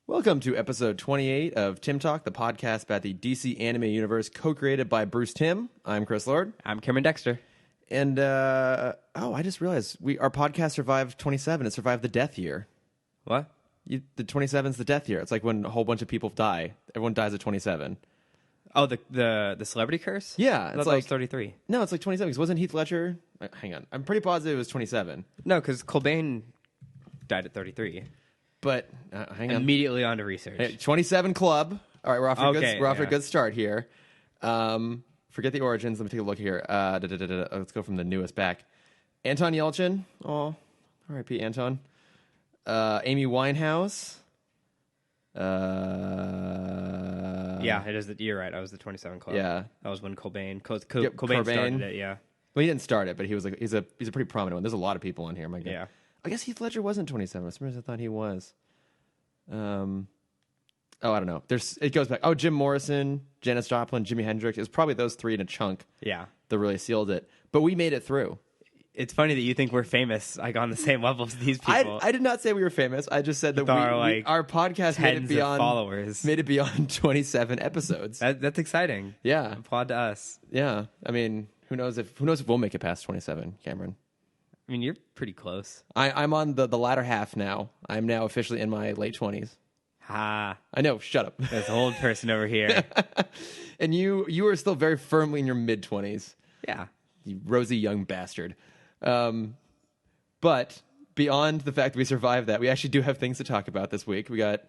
Welcome to episode 28 of Timm Talk, the podcast about the DC anime universe, co-created by Bruce Timm. I'm Chris Lord. I'm Cameron Dexter. And, I just realized our podcast survived 27. It survived the death year. What? The 27's the death year. It's like when a whole bunch of people die. Everyone dies at 27. Oh, the celebrity curse? Yeah. It's like 33. No, it's like 27. Because wasn't Heath Ledger? Hang on. I'm pretty positive it was 27. No, because Cobain died at 33. But, hang on. Immediately on to research. Hey, 27 Club. All right, we're off to a good start here. Forget the origins. Let me take a look here. Let's go from the newest back. Anton Yelchin. Oh, R.I.P. Anton. Amy Winehouse. Yeah, it is. You're right. I was the 27 Club. Yeah, that was when Cobain. Cobain Cobain started it. Yeah. Well, he didn't start it, but he was like he's a pretty prominent one. There's a lot of people on here. My God. Yeah. I guess Heath Ledger wasn't 27. For some reason I thought he was. I don't know. It goes back. Oh, Jim Morrison, Janis Joplin, Jimi Hendrix. It was probably those three in a chunk. Yeah. That really sealed it. But we made it through. It's funny that you think we're famous, like on the same level as these people. I did not say we were famous. I just said that our podcast made it beyond followers. Made it beyond 27 episodes. That's exciting. Yeah. Applaud to us. Yeah. I mean, who knows if we'll make it past 27, Cameron. I mean, you're pretty close. I'm on the latter half now. I'm now officially in my late 20s. Ha. I know. Shut up. There's an old person over here. And you are still very firmly in your mid 20s. Yeah. You rosy young bastard. But beyond the fact that we survived that, we actually do have things to talk about this week. We got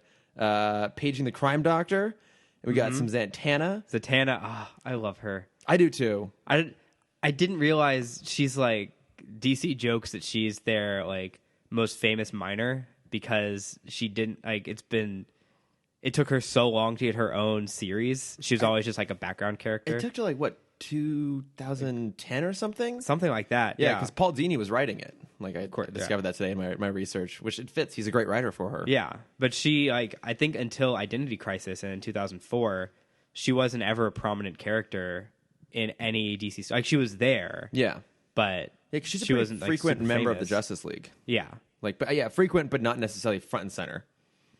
paging the Crime Doctor, and we got some Zatanna. Zatanna, I love her. I do too. I didn't realize she's like DC jokes that she's their like most famous minor because she didn't like it took her so long to get her own series. She was always just like a background character. It took to like what 2010 or something like that. Yeah, because Paul Dini was writing it. Like I discovered yeah. that today in my research, which it fits. He's a great writer for her. Yeah, but she like I think until Identity Crisis and in 2004, she wasn't ever a prominent character in any DC. Like she was there. Yeah, but she's a pretty wasn't frequent like, member famous. of the Justice League. Yeah, frequent, but not necessarily front and center.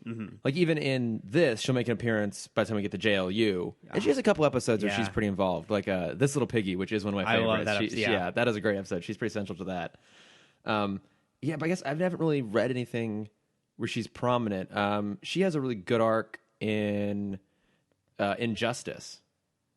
Mm-hmm. Like even in this, she'll make an appearance by the time we get to JLU, and she has a couple episodes where she's pretty involved. Like This Little Piggy, which is one of my favorites. I love that episode. That is a great episode. She's pretty central to that. But I guess I haven't really read anything where she's prominent. She has a really good arc in Injustice.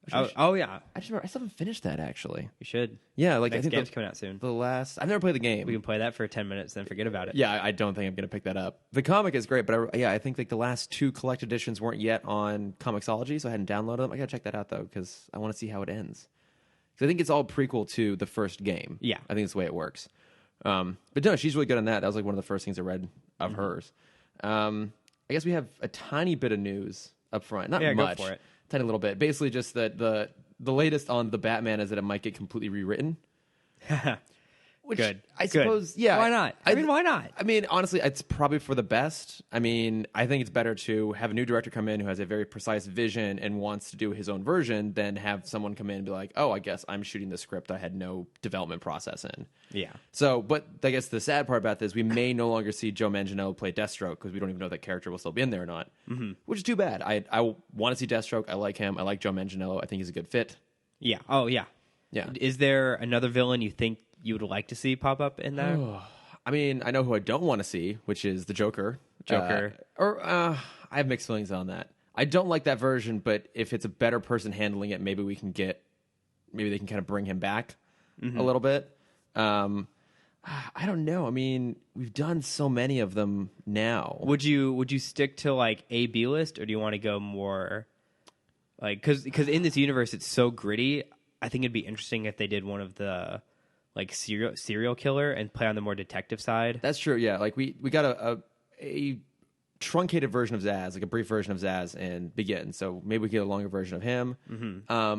Yeah. I still haven't finished that actually. You should. Yeah, like Next I think game's coming out soon. I've never played the game. We can play that for 10 minutes, then forget about it. Yeah, I don't think I'm going to pick that up. The comic is great, but I think like the last two collected editions weren't yet on Comixology, so I hadn't downloaded them. I got to check that out though because I want to see how it ends. Because I think it's all prequel to the first game. Yeah, I think it's the way it works. But no, she's really good on that. That was like one of the first things I read of hers. I guess we have a tiny bit of news up front, not much. Go for it. Tiny little bit. Basically, just that the latest on the Batman is that it might get completely rewritten. Which Good. I suppose, yeah. Why not? I mean, why not? I mean, honestly, it's probably for the best. I mean, I think it's better to have a new director come in who has a very precise vision and wants to do his own version than have someone come in and be like, oh, I guess I'm shooting the script I had no development process in. Yeah. So, but I guess the sad part about this, we may no longer see Joe Manganiello play Deathstroke because we don't even know if that character will still be in there or not, which is too bad. I want to see Deathstroke. I like him. I like Joe Manganiello. I think he's a good fit. Yeah. Oh, yeah. Yeah. Is there another villain you think you would like to see pop up in there? I mean, I know who I don't want to see, which is the Joker. I have mixed feelings on that. I don't like that version, but if it's a better person handling it, maybe they can kind of bring him back a little bit. I don't know. I mean, we've done so many of them now. Would you stick to like A, B list, or do you want to go more like because in this universe it's so gritty? I think it'd be interesting if they did one of the like serial killer and play on the more detective side. That's true. Yeah, like we got a truncated version of Zaz, like a brief version of Zaz, and Begin. So maybe we get a longer version of him. I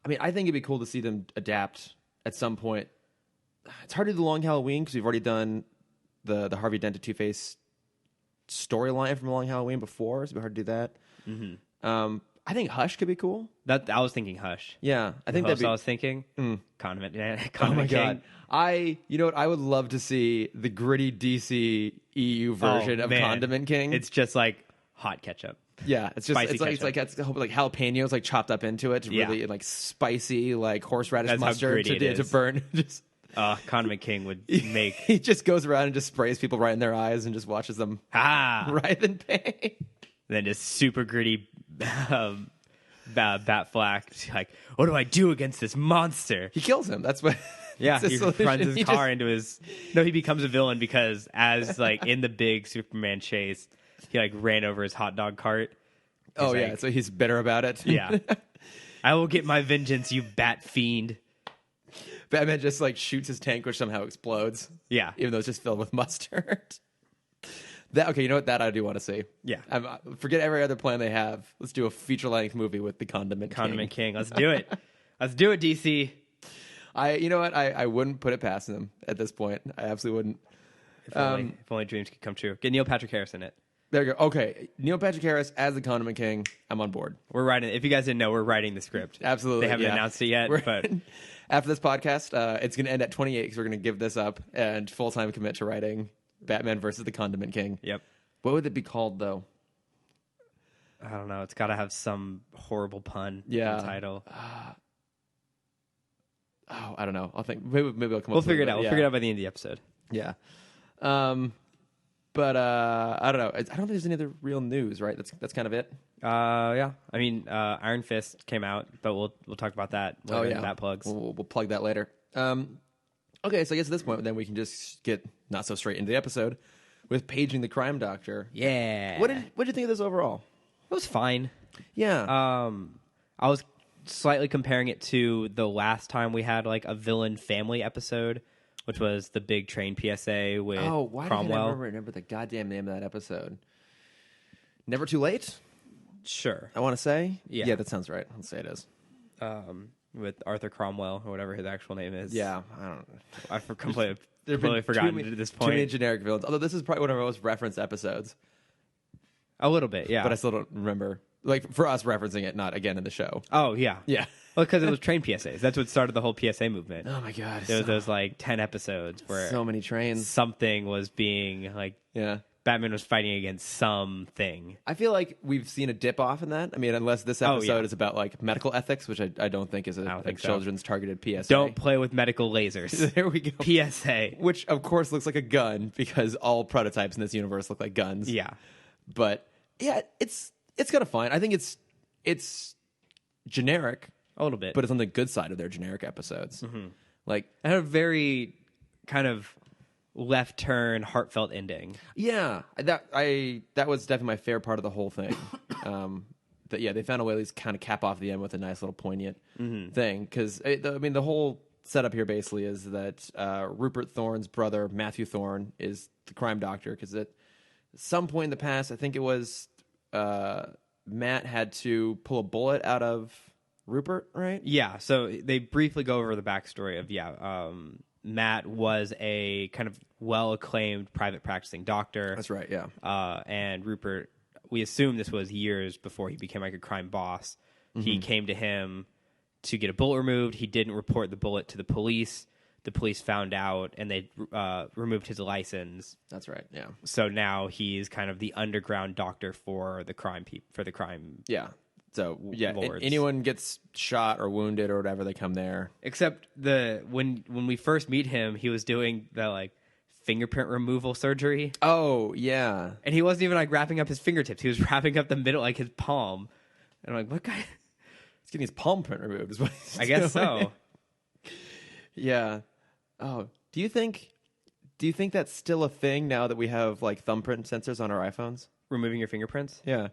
mean, I think it'd be cool to see them adapt at some point. It's hard to do the Long Halloween because we've already done the Harvey Dent to Two-Face storyline from Long Halloween before. So it'd be hard to do that. I think Hush could be cool. That I was thinking Hush. Yeah, I think that's what I was thinking. Condiment oh my King. God, you know what? I would love to see the gritty DCEU version of man. Condiment King. It's just like hot ketchup. Yeah, it's just Spicy it's like jalapenos like chopped up into it, really like spicy like horseradish That's how mustard gritty it to is. burn. Just Condiment King would make he just goes around and just sprays people right in their eyes and just watches them writhe in pain. Then just super gritty Bat Flak. Like, what do I do against this monster? He kills him. That's what. Yeah, he runs his car into his. No, he becomes a villain because as like in the big Superman chase, he like ran over his hot dog cart. He's so he's bitter about it. Yeah, I will get my vengeance, you bat fiend. Batman just like shoots his tank, which somehow explodes. Yeah, even though it's just filled with mustard. You know what? That I do want to see. Yeah, forget every other plan they have. Let's do a feature-length movie with the Condiment King. Let's do it. Let's do it, DC. You know what? I wouldn't put it past them at this point. I absolutely wouldn't. If only dreams could come true. Get Neil Patrick Harris in it. There you go. Okay, Neil Patrick Harris as the Condiment King. I'm on board. We're writing. If you guys didn't know, we're writing the script. Absolutely, they haven't announced it yet. But after this podcast, it's going to end at 28 because we're going to give this up and full-time commit to writing Batman versus the Condiment King. Yep. What would it be called though? I don't know. It's got to have some horrible pun in the title. I don't know. I'll think. Maybe I'll come up. We'll figure it out. We'll figure it out by the end of the episode. Yeah. But I don't know. I don't think there's any other real news, right? That's kind of it. Yeah. I mean, Iron Fist came out, but we'll talk about that later in Bat Plugs. We'll plug that later. Okay, so I guess at this point, then we can just get not so straight into the episode with paging the Crime Doctor. Yeah. What did you think of this overall? It was fine. Yeah. I was slightly comparing it to the last time we had like a villain family episode, which was the big train PSA with why Cromwell. Did I remember the goddamn name of that episode? Never Too Late? Sure. I want to say? Yeah. Yeah, that sounds right. Let's say it is. With Arthur Cromwell, or whatever his actual name is. Yeah, I don't know. I've completely forgotten at this point. Too many generic villains. Although this is probably one of our most referenced episodes. A little bit, yeah. But I still don't remember. Like, for us referencing it, not again in the show. Oh, yeah. Yeah. Well, because it was train PSAs. That's what started the whole PSA movement. Oh, my God. There was those, like, 10 episodes where... So many trains. Something was being, like... Yeah. Batman was fighting against something. I feel like we've seen a dip off in that. I mean, unless this episode is about, like, medical ethics, which I don't think is a children's targeted PSA. Don't play with medical lasers. There we go. PSA. Which, of course, looks like a gun, because all prototypes in this universe look like guns. Yeah. But, yeah, it's kind of fine. I think it's generic. A little bit. But it's on the good side of their generic episodes. Mm-hmm. Like, it had a very kind of left turn, heartfelt ending. Yeah, that was definitely my favorite part of the whole thing. They found a way to at least kind of cap off the end with a nice little poignant thing. Because the whole setup here basically is that Rupert Thorne's brother Matthew Thorne is the Crime Doctor. Because at some point in the past, I think it was Matt had to pull a bullet out of Rupert, right? Yeah. So they briefly go over the backstory of Matt was a kind of well-acclaimed private practicing doctor. That's right, yeah. And Rupert, we assume this was years before he became like a crime boss. Mm-hmm. He came to him to get a bullet removed. He didn't report the bullet to the police. The police found out, and they removed his license. That's right, yeah. So now he's kind of the underground doctor for the crime Yeah. So lords. Anyone gets shot or wounded or whatever, they come there. Except when we first meet him, he was doing the like fingerprint removal surgery. Oh yeah, and he wasn't even like wrapping up his fingertips; he was wrapping up the middle, like his palm. And I'm like, what guy? He's getting his palm print removed. Is what he's I guess so. Yeah. Oh, do you think that's still a thing now that we have like thumbprint sensors on our iPhones? Removing your fingerprints? Yeah.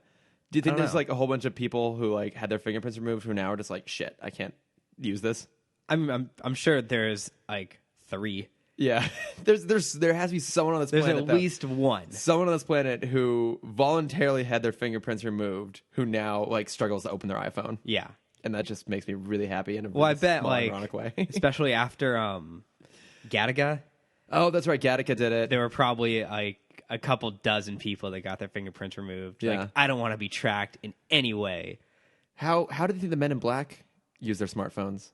Do you think there's like a whole bunch of people who like had their fingerprints removed who now are just like, shit, I can't use this? I'm sure there's like 3. Yeah. there has to be someone on this planet. There's at least one. Someone on this planet who voluntarily had their fingerprints removed who now like struggles to open their iPhone. Yeah. And that just makes me really happy in a I bet small, like ironic way. especially after Gattaca. Oh, that's right. Gattaca did it. There were probably like a couple dozen people that got their fingerprints removed. Yeah. Like, I don't want to be tracked in any way. How do you think the Men in Black use their smartphones?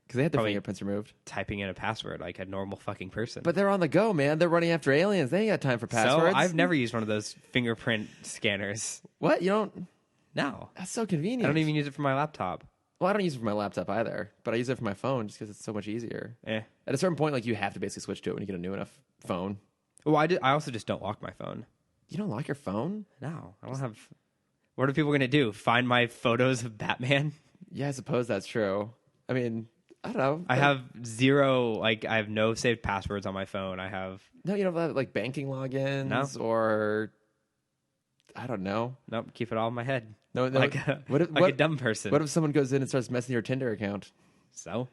Because they had their Probably fingerprints removed. typing in a password like a normal fucking person. But they're on the go, man. They're running after aliens. They ain't got time for passwords. So I've never used one of those fingerprint scanners. What? You don't? No. That's so convenient. I don't even use it for my laptop. Well, I don't use it for my laptop either, but I use it for my phone just because it's so much easier. Eh. At a certain point, like you have to basically switch to it when you get a new enough phone. Well, I also just don't lock my phone. You don't lock your phone? No, I don't have... What are people going to do? Find my photos of Batman? Yeah, I suppose that's true. I mean, I don't know. I have zero, like, I have no saved passwords on my phone. I have... No, you don't have like banking logins or... I don't know. Nope, keep it all in my head. No, like a dumb person. What if someone goes in and starts messing your Tinder account? So?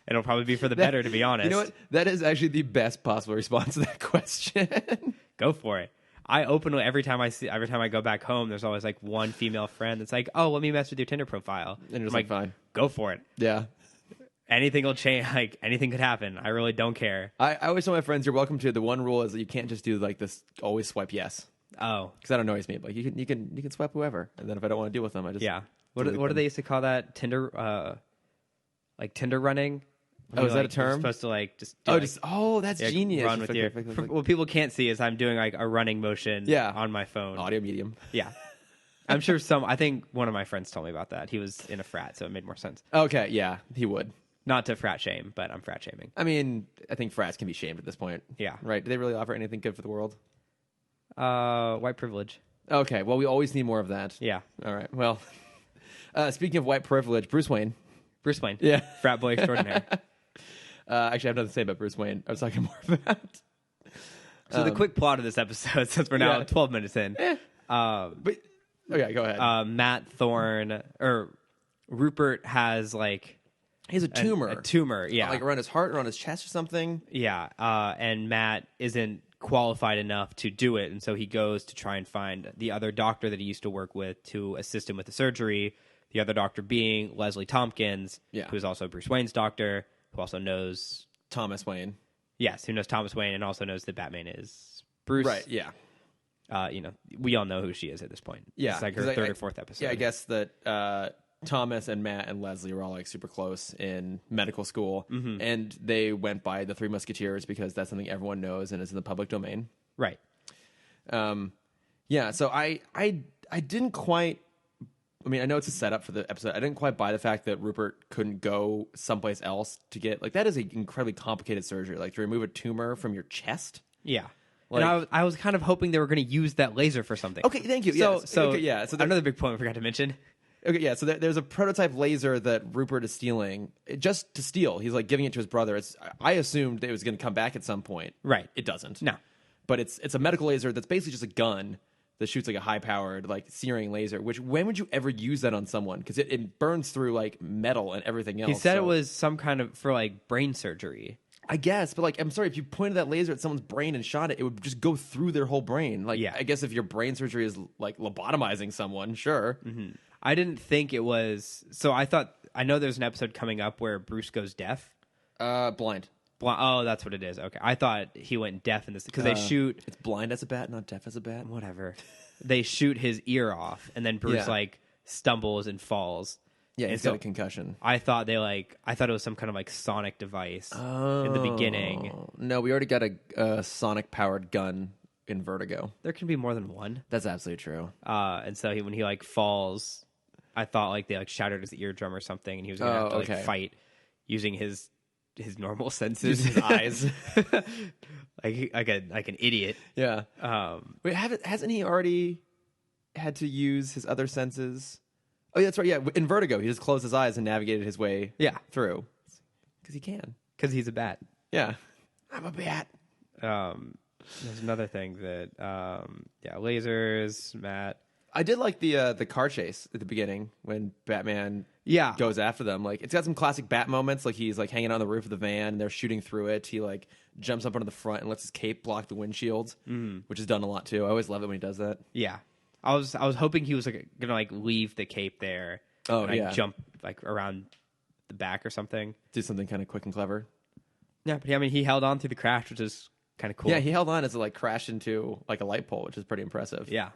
It'll probably be for the better, to be honest. You know what? That is actually the best possible response to that question. Go for it. I openly every time I go back home, there's always like one female friend that's like, "Oh, let me mess with your Tinder profile." And you're like, fine. Go for it. Yeah. Anything will change. Like anything could happen. I really don't care. I always tell my friends, "You're welcome to." The one rule is that you can't just do like this. Always swipe yes. Oh, because that annoys me. Like you can swipe whoever, and then if I don't want to deal with them, I just What do they used to call that? Tinder, like Tinder running. Oh, is that a term? You're supposed to like just do that's genius. Run with your. What people can't see is I'm doing like a running motion. On my phone. Audio medium. Yeah, I'm sure I think one of my friends told me about that. He was in a frat, so it made more sense. Okay, yeah, he would. Not to frat shame, but I'm frat shaming. I mean, I think frats can be shamed at this point. Yeah. Right? Do they really offer anything good for the world? White privilege. Okay, well, we always need more of that. Yeah. All right, well, speaking of white privilege, Bruce Wayne. Yeah. Frat boy extraordinaire. Actually, I have nothing to say about Bruce Wayne. I was talking more about... So the quick plot of this episode, since we're now 12 minutes in. But okay, go ahead. Matt Thorne, or Rupert has like... He has a tumor. A tumor, yeah. Like around his heart or on his chest or something. Yeah, and Matt isn't qualified enough to do it, and so he goes to try and find the other doctor that he used to work with to assist him with the surgery. The other doctor being Leslie Tompkins, who is also Bruce Wayne's doctor, who also knows... Thomas Wayne. Yes, who knows Thomas Wayne and also knows that Batman is Bruce. Right, yeah. We all know who she is at this point. Yeah. It's like her third or fourth episode. Yeah, I guess that Thomas and Matt and Leslie were all like super close in medical school, and they went by the Three Musketeers because that's something everyone knows and is in the public domain. Right. Yeah, so I didn't quite... I mean, I know it's a setup for the episode. I didn't quite buy the fact that Rupert couldn't go someplace else to get... Like, that is an incredibly complicated surgery. Like, to remove a tumor from your chest. Yeah. Like, and I was kind of hoping they were going to use that laser for something. Okay, thank you. So another big point we forgot to mention. Okay, yeah, so there's a prototype laser that Rupert is stealing, just to steal. He's, like, giving it to his brother. I assumed it was going to come back at some point. Right. It doesn't. No. But it's a medical laser that's basically just a gun that shoots like a high-powered, like, searing laser, which when would you ever use that on someone? Because it burns through, like, metal and everything else. He said it was some kind of, for, like, brain surgery. I guess, but, like, I'm sorry, if you pointed that laser at someone's brain and shot it, it would just go through their whole brain. Like, I guess if your brain surgery is, like, lobotomizing someone, sure. Mm-hmm. I didn't think it was... So I know there's an episode coming up where Bruce goes deaf. Blind. Oh, that's what it is. Okay. I thought he went deaf in this because they shoot... It's blind as a bat, not deaf as a bat. Whatever. They shoot his ear off, and then Bruce like stumbles and falls. Yeah, he's got a concussion. I thought it was some kind of like sonic device in the beginning. No, we already got a sonic powered gun in Vertigo. There can be more than one. That's absolutely true. And so when he like falls, I thought like they like shattered his eardrum or something, and he was gonna have to like fight using his normal senses, his eyes, like an idiot. Yeah. Wait, hasn't he already had to use his other senses? Oh, yeah, that's right. Yeah, in Vertigo, he just closed his eyes and navigated his way. Through because he can. Because he's a bat. Yeah, I'm a bat. There's another thing that lasers, Matt. I did like the car chase at the beginning when Batman goes after them. Like, it's got some classic Bat moments. Like, he's like hanging on the roof of the van and they're shooting through it. He like jumps up onto the front and lets his cape block the windshield, which is done a lot too. I always love it when he does that. Yeah, I was hoping he was like gonna like leave the cape there. Oh, and, like, jump like around the back or something. Do something kind of quick and clever. Yeah, but I mean, he held on through the crash, which is kind of cool. Yeah, he held on as it like crashed into like a light pole, which is pretty impressive. Yeah.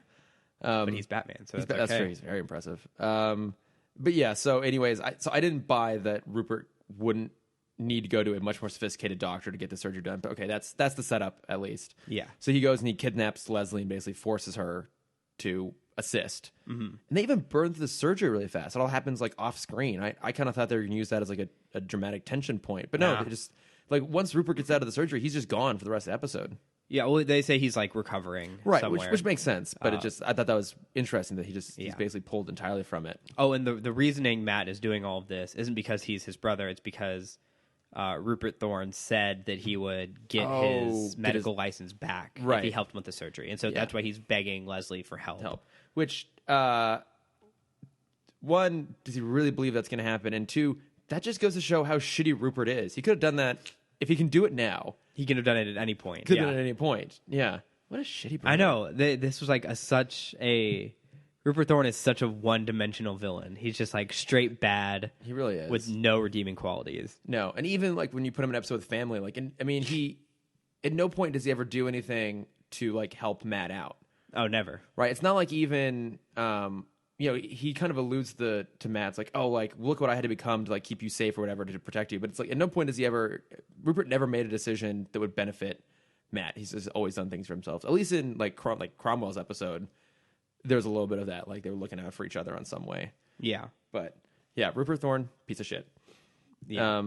But he's Batman, so that's true. He's very impressive. But yeah, so anyways, I didn't buy that Rupert wouldn't need to go to a much more sophisticated doctor to get the surgery done. But okay, that's the setup at least. Yeah. So he goes and he kidnaps Leslie and basically forces her to assist. Mm-hmm. And they even burn through the surgery really fast. It all happens like off screen. I kind of thought they were going to use that as like a dramatic tension point, but no, they just like once Rupert gets out of the surgery, he's just gone for the rest of the episode. Yeah, well, they say he's like recovering, right? Somewhere. Which makes sense, but I thought that was interesting that he's basically pulled entirely from it. Oh, and the reasoning Matt is doing all of this isn't because he's his brother; it's because Rupert Thorne said that he would get his medical license back if he helped him with the surgery, and so that's why he's begging Leslie for help. Which one, does he really believe that's going to happen? And two, that just goes to show how shitty Rupert is. He could have done that if he can do it now. He could have done it at any point. Could have done it at any point. Yeah. What a shitty brother. I know. This was like such a... Rupert Thorne is such a one-dimensional villain. He's just like straight bad. He really is. With no redeeming qualities. No. And even like when you put him in an episode with family, like, he... At no point does he ever do anything to like help Matt out. Oh, never. Right. It's not like even... he kind of alludes to Matt's like, oh, like, look what I had to become to like keep you safe or whatever to protect you. But it's like at no point does he ever... Rupert never made a decision that would benefit Matt. He's just always done things for himself. At least in like Cromwell's episode, there's a little bit of that. Like they were looking out for each other on some way. Yeah. But yeah, Rupert Thorne, piece of shit. Yeah.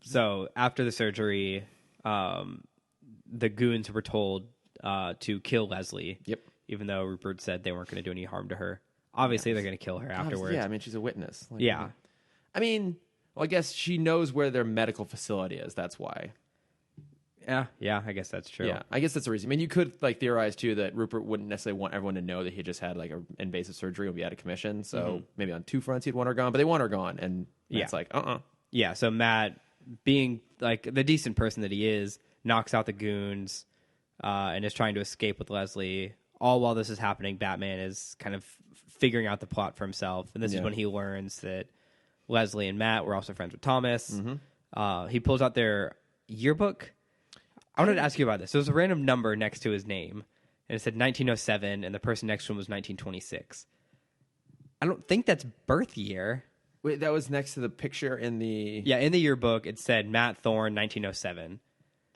So after the surgery, the goons were told to kill Leslie. Yep. Even though Rupert said they weren't going to do any harm to her. Obviously, they're going to kill her afterwards. Yeah, I mean, she's a witness. Like, yeah. I mean, well, I guess she knows where their medical facility is. That's why. Yeah, I guess that's true. Yeah, I guess that's the reason. I mean, you could like theorize too that Rupert wouldn't necessarily want everyone to know that he just had like an invasive surgery and be out of commission. So maybe on two fronts he'd want her gone, but they want her gone, and it's like Yeah, so Matt, being like the decent person that he is, knocks out the goons and is trying to escape with Leslie. All while this is happening, Batman is kind of figuring out the plot for himself, and this is when he learns that Leslie and Matt were also friends with Thomas. Mm-hmm. He pulls out their yearbook. I wanted to ask you about this. There was a random number next to his name, and it said 1907, and the person next to him was 1926. I don't think that's birth year. Wait, that was next to the picture in the... Yeah, in the yearbook, it said Matt Thorne, 1907.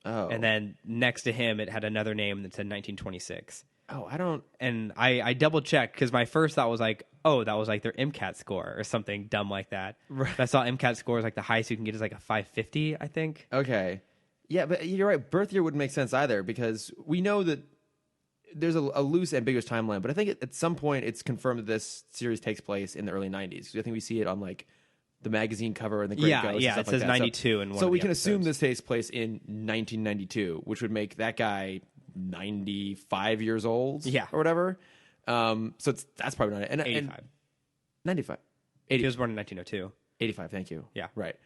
Oh. And then next to him, it had another name that said 1926. Oh, I don't... And I double-checked, because my first thought was like, oh, that was like their MCAT score, or something dumb like that. Right. But I saw MCAT score is like the highest you can get is like a 550, I think. Okay. Yeah, but you're right. Birth year wouldn't make sense either, because we know that there's a loose, ambiguous timeline, but I think at some point it's confirmed that this series takes place in the early 90s. I think we see it on like the magazine cover and the Great Ghost. Yeah, and stuff it says like 92 in one so of we the can episodes. assume this takes place in 1992, which would make that guy 95 years old, or whatever. So that's probably not it. And 85. 95. 80. He was born in 1902. 85. Thank you. Yeah, right.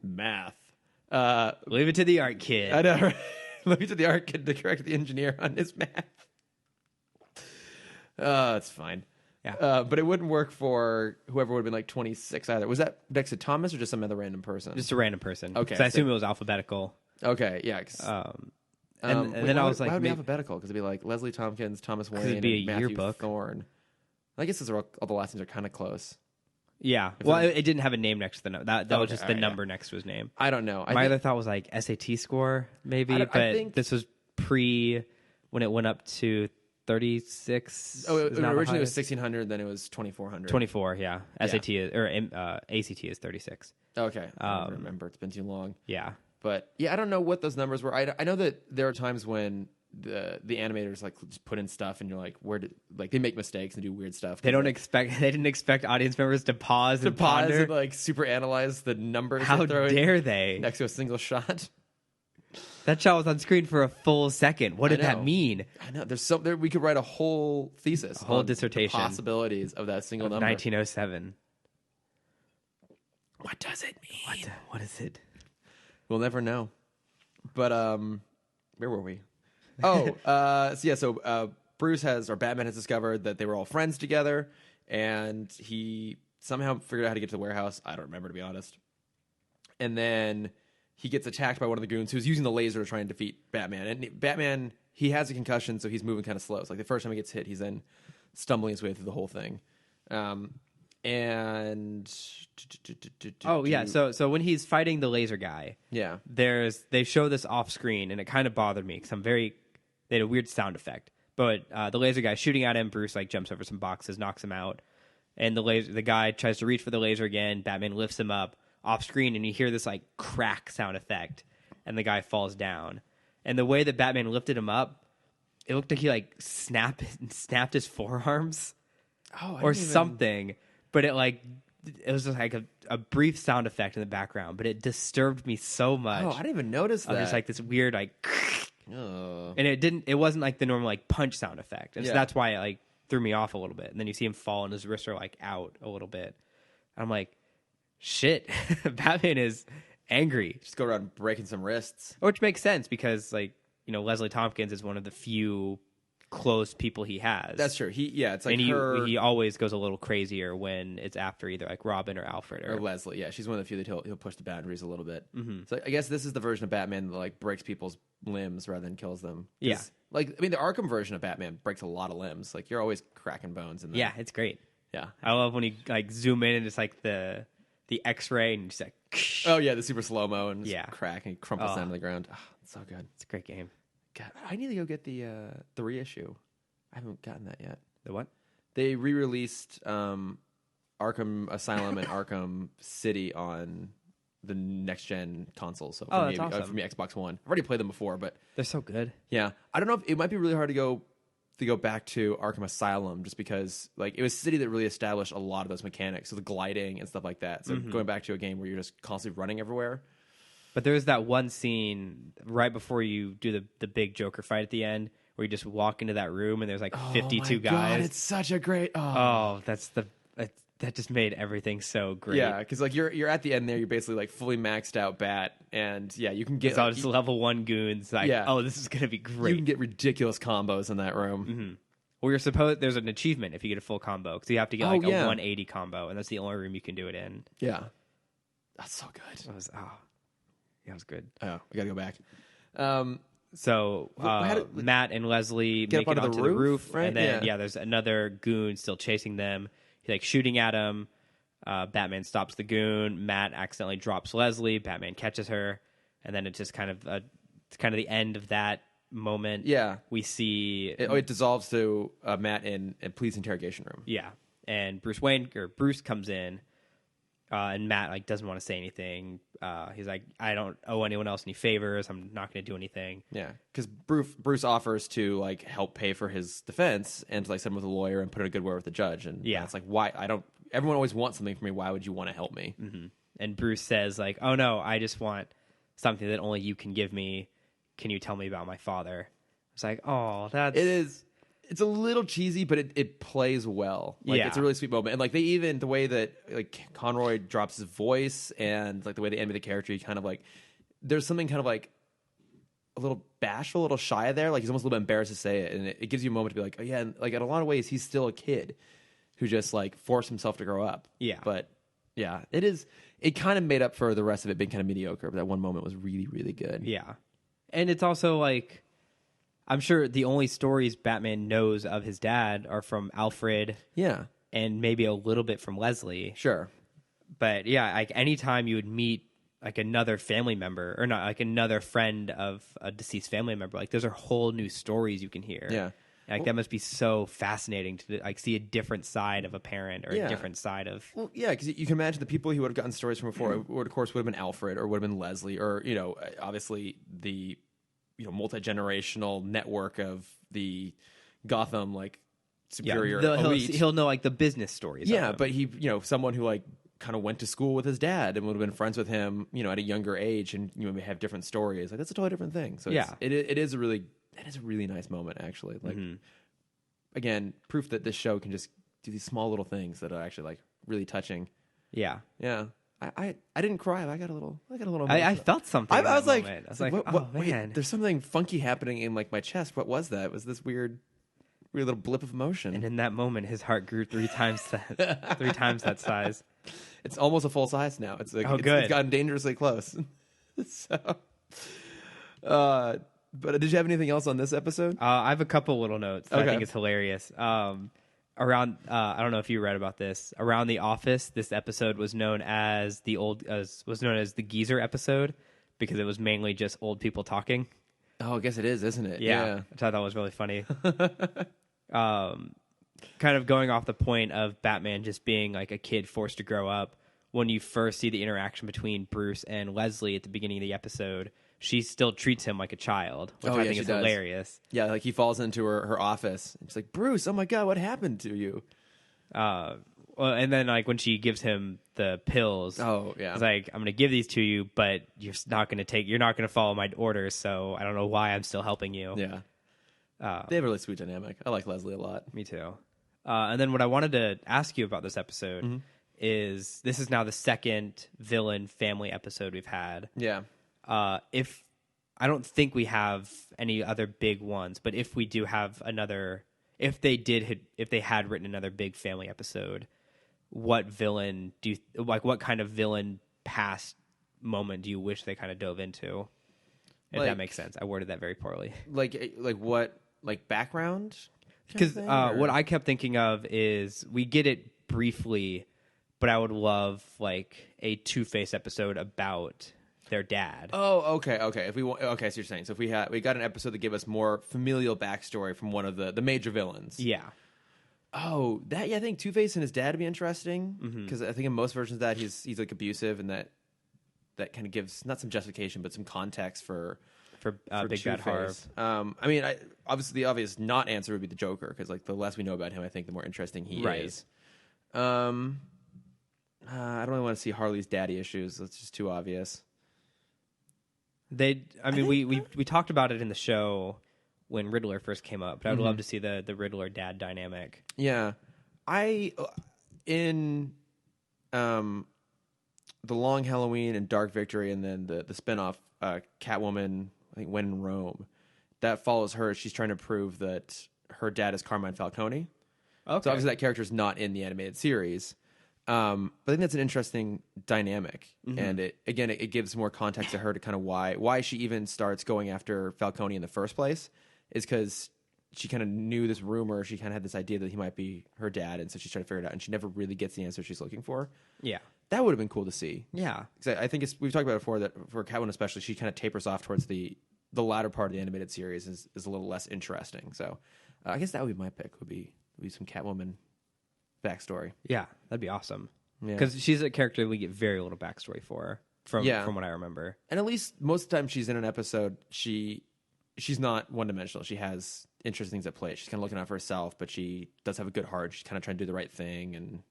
Math. Leave it to the art kid. I know. Right? Leave it to the art kid to correct the engineer on his math. It's fine. Yeah. But it wouldn't work for whoever would have been like 26 either. Was that next to Thomas or just some other random person? Just a random person. Okay. So I assume it was alphabetical. Okay, yeah. And then I was like... why would it be alphabetical? Because it'd be like Leslie Tompkins, Thomas Wayne, it'd be and a Matthew yearbook. Thorne. I guess all the last names are kind of close. Yeah. Well, it didn't have a name next to the number. That was just the number next to his name. I don't know. My other thought was like SAT score, maybe. But this was when it went up to 36. Oh, originally it was 1600, then it was 2400. 24, yeah. SAT ACT is 36. Okay. I don't remember. It's been too long. Yeah. But yeah, I don't know what those numbers were. I know that there are times when the animators like just put in stuff and you're like, they make mistakes and do weird stuff. They didn't expect audience members to pause and ponder and like super analyze the numbers. How dare they? Next to a single shot. That shot was on screen for a full second. What did that mean? I know. There's we could write a whole thesis, a whole dissertation, the possibilities of that single number. 1907. What does it mean? What is it? We'll never know. But where were we? Oh, so Batman has discovered that they were all friends together, and he somehow figured out how to get to the warehouse. I don't remember, to be honest. And then he gets attacked by one of the goons who's using the laser to try and defeat Batman. And Batman, he has a concussion, so he's moving kind of slow. So like the first time he gets hit, he's then stumbling his way through the whole thing. And oh yeah, so when he's fighting the laser guy, yeah, they show this off screen, and it kind of bothered me because they had a weird sound effect. But the laser guy shooting at him, Bruce like jumps over some boxes, knocks him out, and the guy tries to reach for the laser again. Batman lifts him up off screen, and you hear this like crack sound effect, and the guy falls down. And the way that Batman lifted him up, it looked like he like snapped his forearms or something. But it was just like a brief sound effect in the background, but it disturbed me so much. Oh, I didn't even notice that. There's like this weird like, oh. And it wasn't like the normal like punch sound effect, and so that's why it like threw me off a little bit. And then you see him fall, and his wrists are like out a little bit. I'm like, shit, Batman is angry. Just go around breaking some wrists, which makes sense because like Leslie Tompkins is one of the few close people he has. That's true. It's like and he always goes a little crazier when it's after either like Robin or Alfred or Leslie. Yeah, she's one of the few that he'll push the boundaries a little bit. Mm-hmm. So I guess this is the version of Batman that like breaks people's limbs rather than kills them. Yeah, like the Arkham version of Batman breaks a lot of limbs. Like you're always cracking bones. Yeah, it's great. Yeah, I love when you like zoom in and it's like the X-ray and just like oh yeah, the super slow mo and crack and he crumples down to the ground. Oh, it's so good. It's a great game. God, I need to go get the reissue. I haven't gotten that yet. The what? They re-released Arkham Asylum and Arkham City on the next-gen consoles. So that's awesome. From the Xbox One. I've already played them before, but they're so good. Yeah. I don't know if it might be really hard to go back to Arkham Asylum just because like it was City that really established a lot of those mechanics, so the gliding and stuff like that. So going back to a game where you're just constantly running everywhere. But there's that one scene right before you do the big Joker fight at the end where you just walk into that room and there's like 52 guys. God, it's such a great. That just made everything so great. Yeah, because like you're at the end there, you're basically like fully maxed out Bat, and yeah, you can get all just level 1 goons. Like, this is gonna be great. You can get ridiculous combos in that room. Mm-hmm. Well, there's an achievement if you get a full combo because you have to get a 180 combo, and that's the only room you can do it in. Yeah, that's so good. It was good. Oh, we gotta go back. So Matt and Leslie make it onto the roof, right? And then there's another goon still chasing them. He's like shooting at him. Batman stops the goon. Matt accidentally drops Leslie. Batman catches her, and then it's just kind of the end of that moment. Yeah, we see it dissolves to Matt in a police interrogation room. Yeah, and Bruce comes in. And Matt like doesn't want to say anything. He's like, I don't owe anyone else any favors. I'm not going to do anything. Yeah, because Bruce offers to like help pay for his defense and to like send him with a lawyer and put in a good word with the judge. And it's like, why? Everyone always wants something from me. Why would you want to help me? Mm-hmm. And Bruce says like, oh no, I just want something that only you can give me. Can you tell me about my father? It's like, oh, it is. It's a little cheesy, but it plays well. Like it's a really sweet moment, and like the way that like Conroy drops his voice, and like the way they animate the character, he kind of like there's something kind of like a little bashful, a little shy there. Like he's almost a little bit embarrassed to say it, and it gives you a moment to be like, oh yeah, and like in a lot of ways, he's still a kid who just like forced himself to grow up. Yeah, but yeah, it is. It kind of made up for the rest of it being kind of mediocre, but that one moment was really, really good. Yeah, and it's also like. I'm sure the only stories Batman knows of his dad are from Alfred. Yeah. And maybe a little bit from Leslie. Sure. But yeah, like anytime you would meet like another family member or not like another friend of a deceased family member, like those are whole new stories you can hear. Yeah. Like that must be so fascinating to like see a different side of a parent or a different side of. Well, yeah, because you can imagine the people he would have gotten stories from before would of course would have been Alfred or would have been Leslie or obviously the multi-generational network of the Gotham like superior elite. He'll know like the business stories. Yeah, but he someone who like kind of went to school with his dad and would have been friends with him at a younger age and may have different stories. Like that's a totally different thing. So it is a really nice moment actually. Like again, proof that this show can just do these small little things that are actually like really touching. Yeah. Yeah. I didn't cry. I got a little. I felt something. I was like, what, oh man, wait, there's something funky happening in like my chest. What was that? It was this weird little blip of emotion. And in that moment, his heart grew 3 times that size. It's almost a full size now. It's like good. It's gotten dangerously close. So, but did you have anything else on this episode? I have a couple little notes that I think is hilarious. around I don't know if you read about this. Around the office, this episode was known as the geezer episode because it was mainly just old people talking. Oh, I guess it is, isn't it? Yeah. Which I thought was really funny. Kind of going off the point of Batman just being like a kid forced to grow up. When you first see the interaction between Bruce and Leslie at the beginning of the episode, she still treats him like a child, which I think is hilarious. Yeah, like he falls into her office. And she's like, Bruce, oh my God, what happened to you? Well, and then like when she gives him the pills, it's like, I'm going to give these to you, but you're not going to follow my orders. So I don't know why I'm still helping you. Yeah. They have a really sweet dynamic. I like Leslie a lot. Me too. And then what I wanted to ask you about this episode is this is now the second villain family episode we've had. Yeah. If I don't think we have any other big ones, but if we do have another, if they had written another big family episode, what villain what kind of villain past moment do you wish they kind of dove into? If that makes sense. I worded that very poorly. Like what? Like background? Because what I kept thinking of is we get it briefly, but I would love like a Two-Face episode about their dad. Oh, okay. If we want, so you're saying, so if we got an episode that gave us more familial backstory from one of the major villains. Yeah. Oh, I think Two-Face and his dad would be interesting because I think in most versions of that he's like abusive, and that kind of gives not some justification but some context for Big Bad Harv. I mean, obviously the obvious not answer would be the Joker because like the less we know about him, I think the more interesting he is. I don't really want to see Harley's daddy issues. That's just too obvious. We talked about it in the show when Riddler first came up, but I'd love to see the Riddler dad dynamic. Yeah, in The Long Halloween and Dark Victory, and then the spinoff Catwoman, I think When in Rome, that follows her. She's trying to prove that her dad is Carmine Falcone. Okay. So obviously that character is not in the animated series. But I think that's an interesting dynamic, and it gives more context to her to kind of why she even starts going after Falcone in the first place, is because she kind of knew this rumor. She kind of had this idea that he might be her dad, and so she's trying to figure it out, and she never really gets the answer she's looking for. Yeah. That would have been cool to see. Yeah. I think we've talked about it before that for Catwoman especially, she kind of tapers off towards the latter part of the animated series is a little less interesting. So I guess that would be my pick, would be some Catwoman backstory. Yeah, that'd be awesome. Because she's a character we get very little backstory for from what I remember. And at least most of the time she's in an episode, she's not one-dimensional. She has interesting things at play. She's kind of looking out for herself, but she does have a good heart. She's kind of trying to do the right thing. And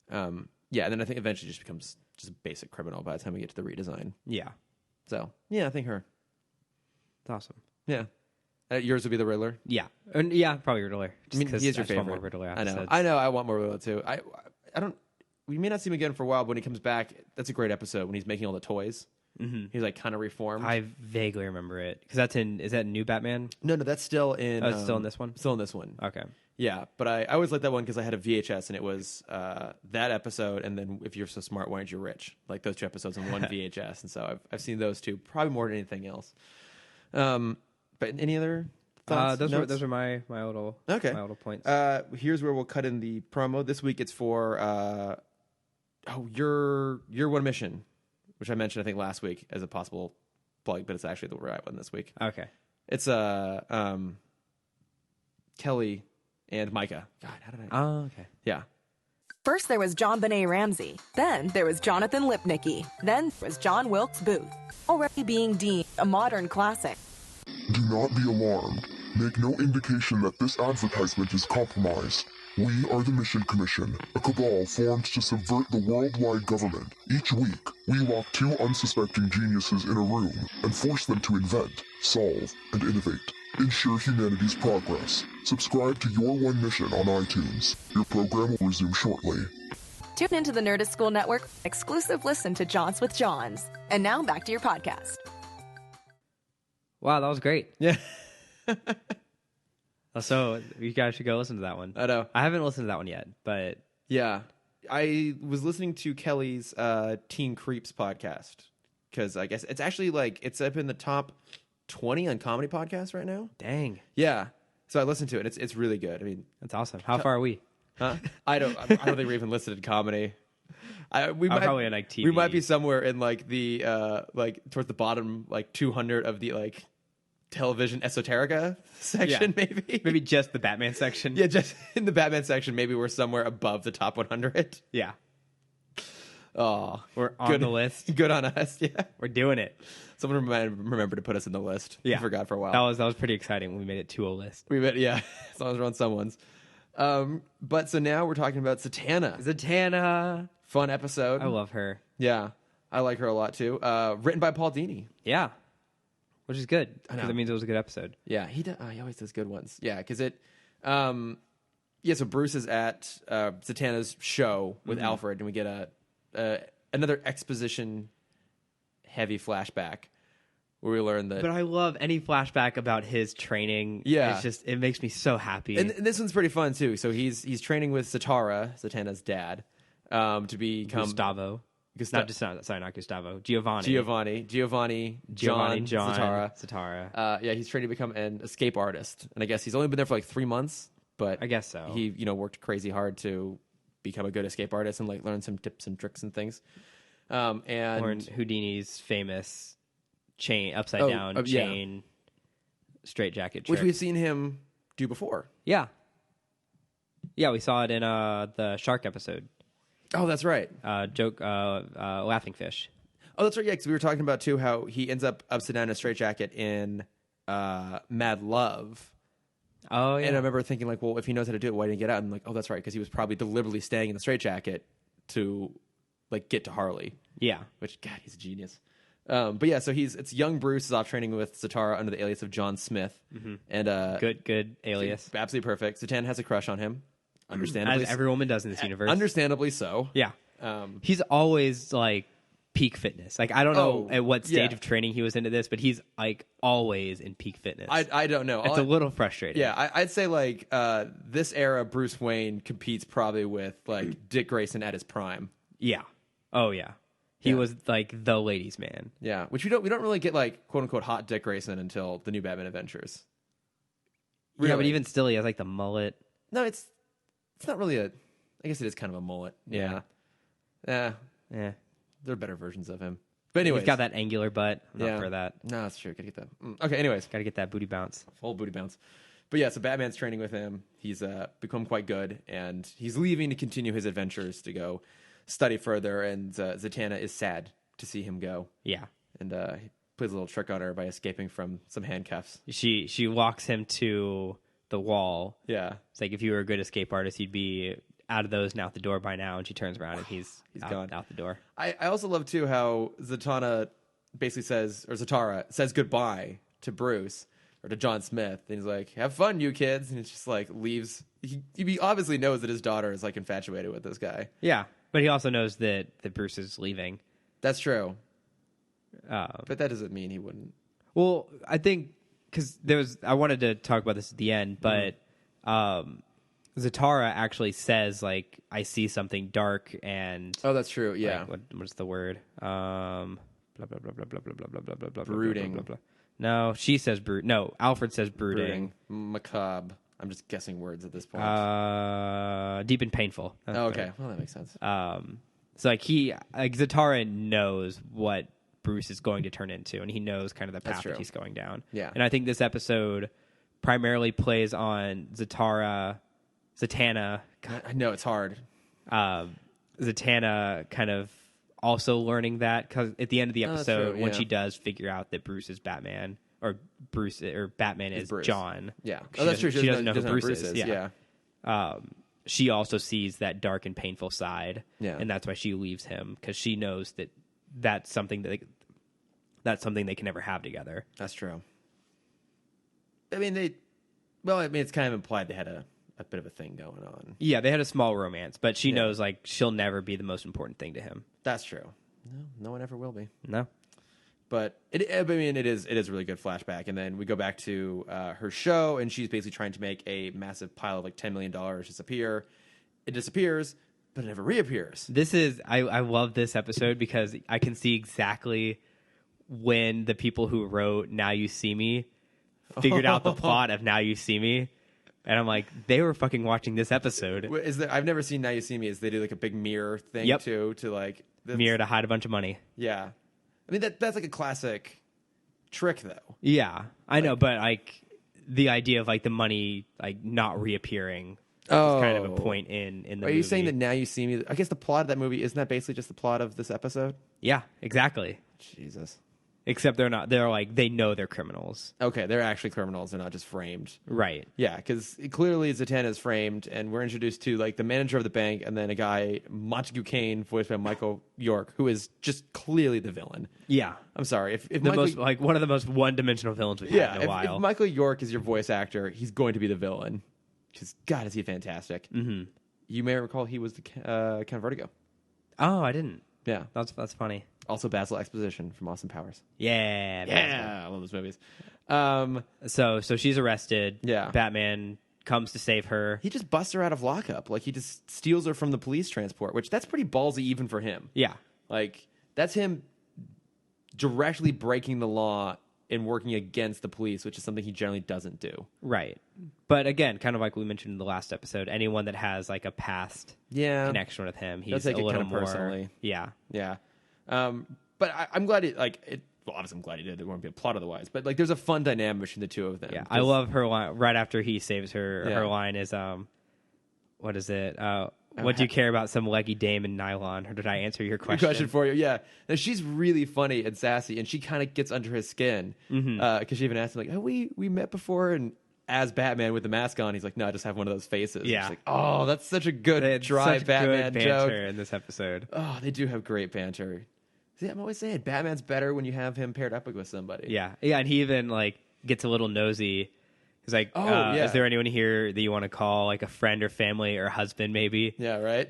and then I think eventually just becomes just a basic criminal by the time we get to the redesign. Yeah. So, yeah, I think her. That's awesome. Yeah. Yours would be the Riddler? Yeah. Probably Riddler. Just he is your favorite. More Riddler episodes. I know. I want more Riddler, too. I don't... We may not see him again for a while, but when he comes back, that's a great episode when he's making all the toys. He's like kind of reformed. I vaguely remember it. Because is that New Batman? No, that's still in... it's still in this one? Still in this one. Okay. Yeah, but I always liked that one because I had a VHS, and it was that episode, and then If You're So Smart, Why Aren't You Rich? Like those two episodes on one VHS, and so I've seen those two probably more than anything else. But any other thoughts? Those are my little points. Here's where we'll cut in the promo. This week it's for your one mission, which I mentioned I think last week as a possible plug, but it's actually the right one this week. Okay, it's Kelly and Micah. God, how did I? Oh, okay. Yeah. First there was John Benet Ramsey. Then there was Jonathan Lipnicki. Then there was John Wilkes Booth. Already being deemed a modern classic. Do not be alarmed. Make no indication that this advertisement is compromised. We are the Mission Commission, a cabal formed to subvert the worldwide government. Each week, we lock two unsuspecting geniuses in a room and force them to invent, solve, and innovate. Ensure humanity's progress. Subscribe to Your One Mission on iTunes. Your program will resume shortly. Tune into the Nerdist School Network. Exclusive listen to Johns with Johns. And now back to your podcast. Wow, that was great. Yeah. So you guys should go listen to that one. I know. I haven't listened to that one yet, but... Yeah. I was listening to Kelly's Teen Creeps podcast because I guess it's actually it's up in the top 20 on comedy podcasts right now. Dang. Yeah. So I listened to it. It's really good. I mean, That's awesome. How far are we? huh? I don't think we're even listed in comedy. We might probably in, like, TV. We might be somewhere in like the like towards the bottom, like 200 of the like television esoterica section, maybe. Maybe just the Batman section. Yeah, just in the Batman section, maybe we're somewhere above the top 100. Yeah. Oh, We're on the list. Good on us. Yeah, We're doing it. someone remember to put us in the list. Yeah. I forgot for a while. That was pretty exciting when we made it to a list. Yeah, as long as we're on someone's. But so now we're talking about Zatanna. Zatanna. Fun episode. I love her. Yeah, I like her a lot too. Written by Paul Dini. Yeah. Which is good. I know. Because it means it was a good episode. Yeah, he always does good ones. Yeah, because so Bruce is at Zatanna's show with Alfred, and we get another exposition heavy flashback where we learn that. But I love any flashback about his training. Yeah. It makes me so happy. And this one's pretty fun too. So he's training with Zatanna's dad, to become Gustavo. Not Gustavo. Giovanni. John, Zatara. Yeah, he's training to become an escape artist, and I guess he's only been there for like 3 months, but I guess so. He worked crazy hard to become a good escape artist and like learn some tips and tricks and things. And Learned Houdini's famous chain, upside down chain, straight jacket trick. which we've seen him do before. Yeah, we saw it in the shark episode. Oh, that's right. Laughing fish. Oh, that's right. Yeah, because we were talking about too how he ends up upside down in a straitjacket in Mad Love. Oh yeah. And I remember thinking like, well, if he knows how to do it, why didn't he get out? And I'm like, oh, that's right, because he was probably deliberately staying in the straitjacket to like get to Harley. Yeah. Which, God, he's a genius. But yeah, so it's young Bruce is off training with Zatara under the alias of John Smith, and Good alias. absolutely perfect. Zatanna has a crush on him, understandably. As every woman does in this universe. Understandably so. Yeah. He's always like peak fitness. Like I don't know at what stage of training he was into this, but he's like always in peak fitness. I don't know. It's a little frustrating. Yeah, I'd say like this era Bruce Wayne competes probably with like Dick Grayson at his prime. Yeah. Oh yeah. He was like the ladies' man. Yeah, which we don't really get like quote unquote hot Dick Grayson until the new Batman Adventures. Really? Yeah, but Really? even still, he has like the mullet. No, it's not really I guess it is kind of a mullet. Yeah. Yeah. There are better versions of him. But anyways, He's got that angular butt. I'm not for that. No, that's true. Gotta get that. Okay, anyways. Gotta get that booty bounce. Full booty bounce. But yeah, so Batman's training with him. He's become quite good, and he's leaving to continue his adventures to go study further, and Zatanna is sad to see him go. Yeah. And he plays a little trick on her by escaping from some handcuffs. She walks him to the wall. Yeah. It's like if you were a good escape artist, you'd be out of those and out the door by now. And she turns around and he's gone out the door. I also love too how Zatanna basically says, or Zatara says goodbye to Bruce or to John Smith, and he's like, "Have fun, you kids," and he just like leaves. He obviously knows that his daughter is like infatuated with this guy. Yeah, but he also knows that Bruce is leaving. That's true. But that doesn't mean he wouldn't. Well, I think because I wanted to talk about this at the end, but Zatara actually says like, "I see something dark," and that's true. Yeah. Like, what's the word? Blah blah blah blah blah blah blah blah blah blah. Brooding. Blah, blah, blah. No, she says brood. No, Alfred says brooding. Macabre. I'm just guessing words at this point. Deep and painful. Okay, well that makes sense. So like Zatara knows what Bruce is going to turn into, and he knows kind of the path that he's going down. Yeah. And I think this episode primarily plays on Zatanna. I know it's hard. Zatanna kind of also learning that, because at the end of the episode, when she does figure out that Bruce is Batman, or Batman is Bruce. John. Yeah. That's true. She doesn't know who Bruce is. Yeah. She also sees that dark and painful side. Yeah. And that's why she leaves him, because she knows that that's something they can never have together. That's true. I mean, it's kind of implied they had a bit of a thing going on. Yeah, they had a small romance, but she knows like she'll never be the most important thing to him. That's true. No one ever will be. No. But it is a really good flashback, and then we go back to her show, and she's basically trying to make a massive pile of like $10 million disappear. It disappears, but it never reappears. I love this episode because I can see exactly when the people who wrote Now You See Me figured out the plot of Now You See Me. And I'm like, they were fucking watching this episode. I've never seen Now You See Me. Is they do like a big mirror thing too to like mirror to hide a bunch of money. Yeah, I mean that's like a classic trick though. Yeah, I know, but like the idea of like the money like not reappearing is kind of a point in the movie. Are you saying that Now You See Me? I guess the plot of that movie isn't that basically just the plot of this episode? Yeah, exactly. Jesus. Except they're not. They're like they know they're criminals. Okay, they're actually criminals. They're not just framed. Right. Yeah, because clearly Zatanna is framed, and we're introduced to like the manager of the bank, and then a guy Montague Kane, voiced by Michael York, who is just clearly the villain. Yeah. I'm sorry if The Michael, most like one of the most one-dimensional villains we've had in a while. if Michael York is your voice actor, he's going to be the villain. Because God, is he fantastic? Mm-hmm. You may recall he was the Count Vertigo. Oh, I didn't. Yeah, That's funny. Also, Basil Exposition from Austin Powers. Yeah. Yeah, I love those movies. So she's arrested. Yeah. Batman comes to save her. He just busts her out of lockup. Like, he just steals her from the police transport, which that's pretty ballsy even for him. Yeah. Like, that's him directly breaking the law and working against the police, which is something he generally doesn't do. Right. But again, kind of like we mentioned in the last episode, anyone that has like a past connection with him, he's take a it little kind of more personally. Yeah. Yeah. But I'm glad it, like, it, well, obviously I'm glad he did. There won't be a plot otherwise. But, like, there's a fun dynamic between the two of them. Yeah. I love her line right after he saves her. Yeah. Her line is, what is it? What do you care about some leggy dame in nylon? Or did I answer your question? Question for you, yeah. Now, she's really funny and sassy, and she kind of gets under his skin. Because she even asked him, like, oh, we met before, and as Batman with the mask on, he's like, no, I just have one of those faces. Yeah. It's like, oh, that's such a good dry such Batman good joke. banter in this episode. Oh, they do have great banter. See, I'm always saying Batman's better when you have him paired up with somebody. Yeah. Yeah, and he even, like, gets a little nosy. He's like, is there anyone here that you want to call, like, a friend or family or husband, maybe? Yeah, right?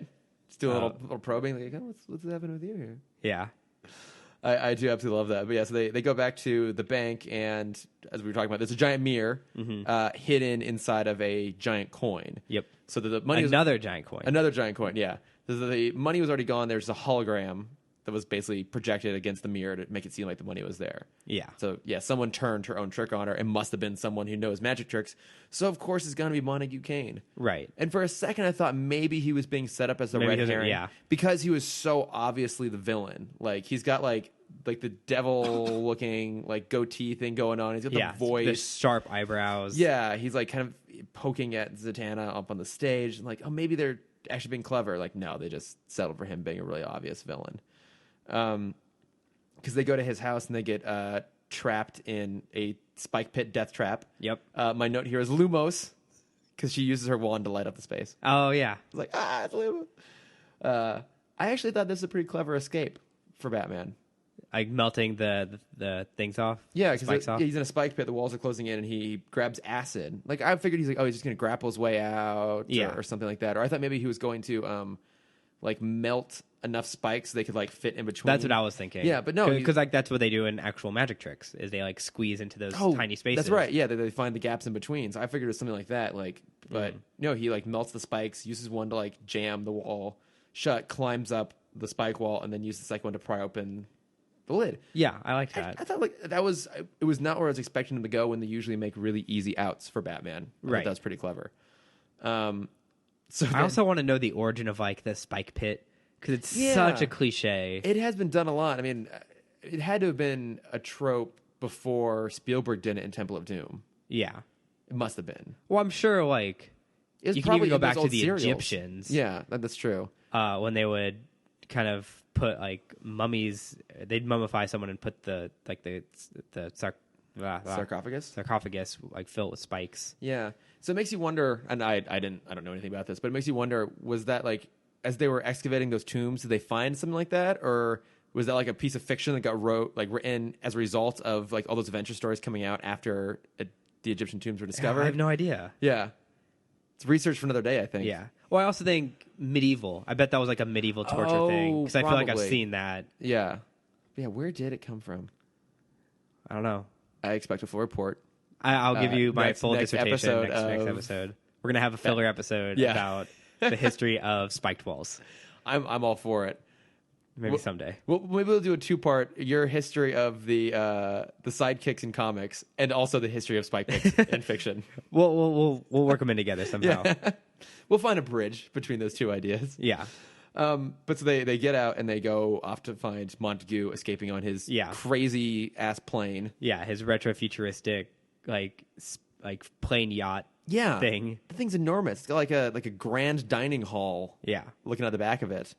Just do a little probing. Like, oh, what's happening with you here? Yeah. I do absolutely love that. But yeah, so they go back to the bank, and as we were talking about, there's a giant mirror hidden inside of a giant coin. Yep. So the money Another giant coin. Another giant coin, yeah. So the money was already gone. There's a hologram that was basically projected against the mirror to make it seem like the money was there. Yeah. So, yeah, someone turned her own trick on her. It must have been someone who knows magic tricks. So, of course, it's going to be Montague Kane. Right. And for a second, I thought maybe he was being set up as the red herring. Because he was so obviously the villain. Like, he's got, like the devil-looking, like, goatee thing going on. He's got the voice. The sharp eyebrows. Yeah, he's, like, kind of poking at Zatanna up on the stage. And like, oh, maybe they're actually being clever. Like, no, they just settled for him being a really obvious villain. Because they go to his house and they get trapped in a spike pit death trap. Yep. My note here is Lumos, because she uses her wand to light up the space. Oh, yeah. It's like, it's Lumos. I actually thought this is a pretty clever escape for Batman. Like melting the things off? Yeah, because he's in a spike pit, the walls are closing in, and he grabs acid. Like, I figured he's like, he's just going to grapple his way out or something like that. Or I thought maybe he was going to, like, melt enough spikes so they could, like, fit in between. That's what I was thinking. Yeah, but no. Because, like, that's what they do in actual magic tricks, is they, like, squeeze into those tiny spaces. That's right, yeah, they find the gaps in between. So I figured it was something like that, like, but no, he, like, melts the spikes, uses one to, like, jam the wall shut, climbs up the spike wall, and then uses the second one to pry open the lid. Yeah, I like that. I thought, like, it was not where I was expecting them to go when they usually make really easy outs for Batman. Right. That's pretty clever. So I also want to know the origin of, like, the spike pit, because it's such a cliche. It has been done a lot. I mean, it had to have been a trope before Spielberg did it in Temple of Doom. Yeah. It must have been. Well, I'm sure, like, you can even go back to the serials. Egyptians. Yeah, that's true. When they would kind of put, like, mummies, they'd mummify someone and put the sarcophagus, like, fill it with spikes. Yeah. So it makes you wonder, and I don't know anything about this, but it makes you wonder, was that, like, as they were excavating those tombs, did they find something like that? Or was that, like, a piece of fiction that got written as a result of, like, all those adventure stories coming out after the Egyptian tombs were discovered? I have no idea. Yeah. It's research for another day, I think. Yeah. Well, I also think medieval. I bet that was, like, a medieval torture thing. Because I feel like I've seen that. Yeah. Yeah, where did it come from? I don't know. I expect a full report. I'll give you my full next dissertation episode next episode. We're going to have a filler episode about the history of spiked walls. I'm all for it. Maybe someday. Well, maybe we'll do a 2-part: your history of the sidekicks in comics, and also the history of spike picks in fiction. We'll work them in together somehow. Yeah. We'll find a bridge between those two ideas. Yeah. But so they get out and they go off to find Montague escaping on his crazy ass plane. Yeah, his retro futuristic like plane yacht. Thing. The thing's enormous. It's got like a grand dining hall. Yeah, looking at the back of it.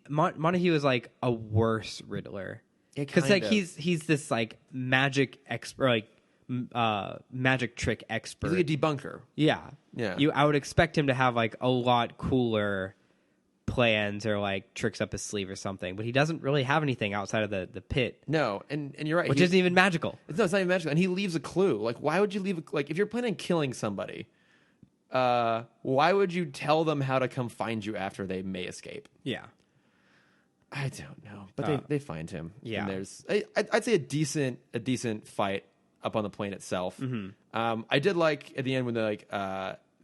Montague is like a worse Riddler. Because like he's this like magic expert, like magic trick expert. He's like a debunker. Yeah. I would expect him to have like a lot cooler plans or like tricks up his sleeve or something, but he doesn't really have anything outside of the pit. No, and you're right, which isn't even magical. It's not even magical, and he leaves a clue. Like, why would you leave? Like, if you're planning on killing somebody, why would you tell them how to come find you after they may escape? Yeah, I don't know, but they find him. Yeah, and there's I'd say a decent fight up on the plane itself. Mm-hmm. I did like at the end when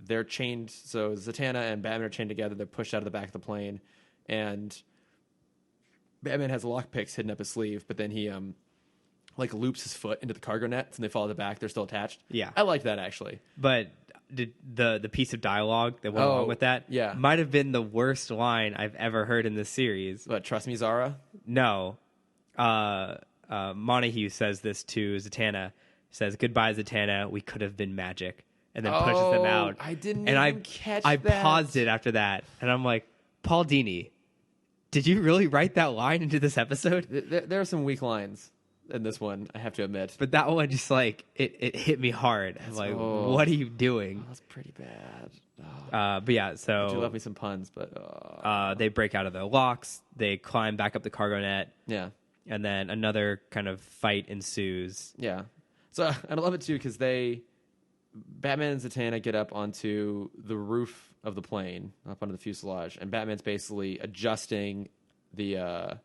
they're chained, so Zatanna and Batman are chained together. They're pushed out of the back of the plane, and Batman has lockpicks hidden up his sleeve, but then he loops his foot into the cargo nets, and they fall at the back. They're still attached. Yeah, I like that actually. But the piece of dialogue that went along with that, might have been the worst line I've ever heard in this series. What? Trust me, Zara? No. Montague says this to Zatanna. Says, "Goodbye, Zatanna. We could have been magic." And then pushes them out. I didn't catch that. I paused it after that, and I'm like, Paul Dini, did you really write that line into this episode? There are some weak lines in this one, I have to admit. But that one just like it hit me hard. I'm like, what are you doing? Oh, that's pretty bad. But yeah, so I do love me some puns, but they break out of their locks. They climb back up the cargo net. Yeah, and then another kind of fight ensues. Yeah, so I love it too because Batman and Zatanna get up onto the roof of the plane, up onto the fuselage, and Batman's basically adjusting the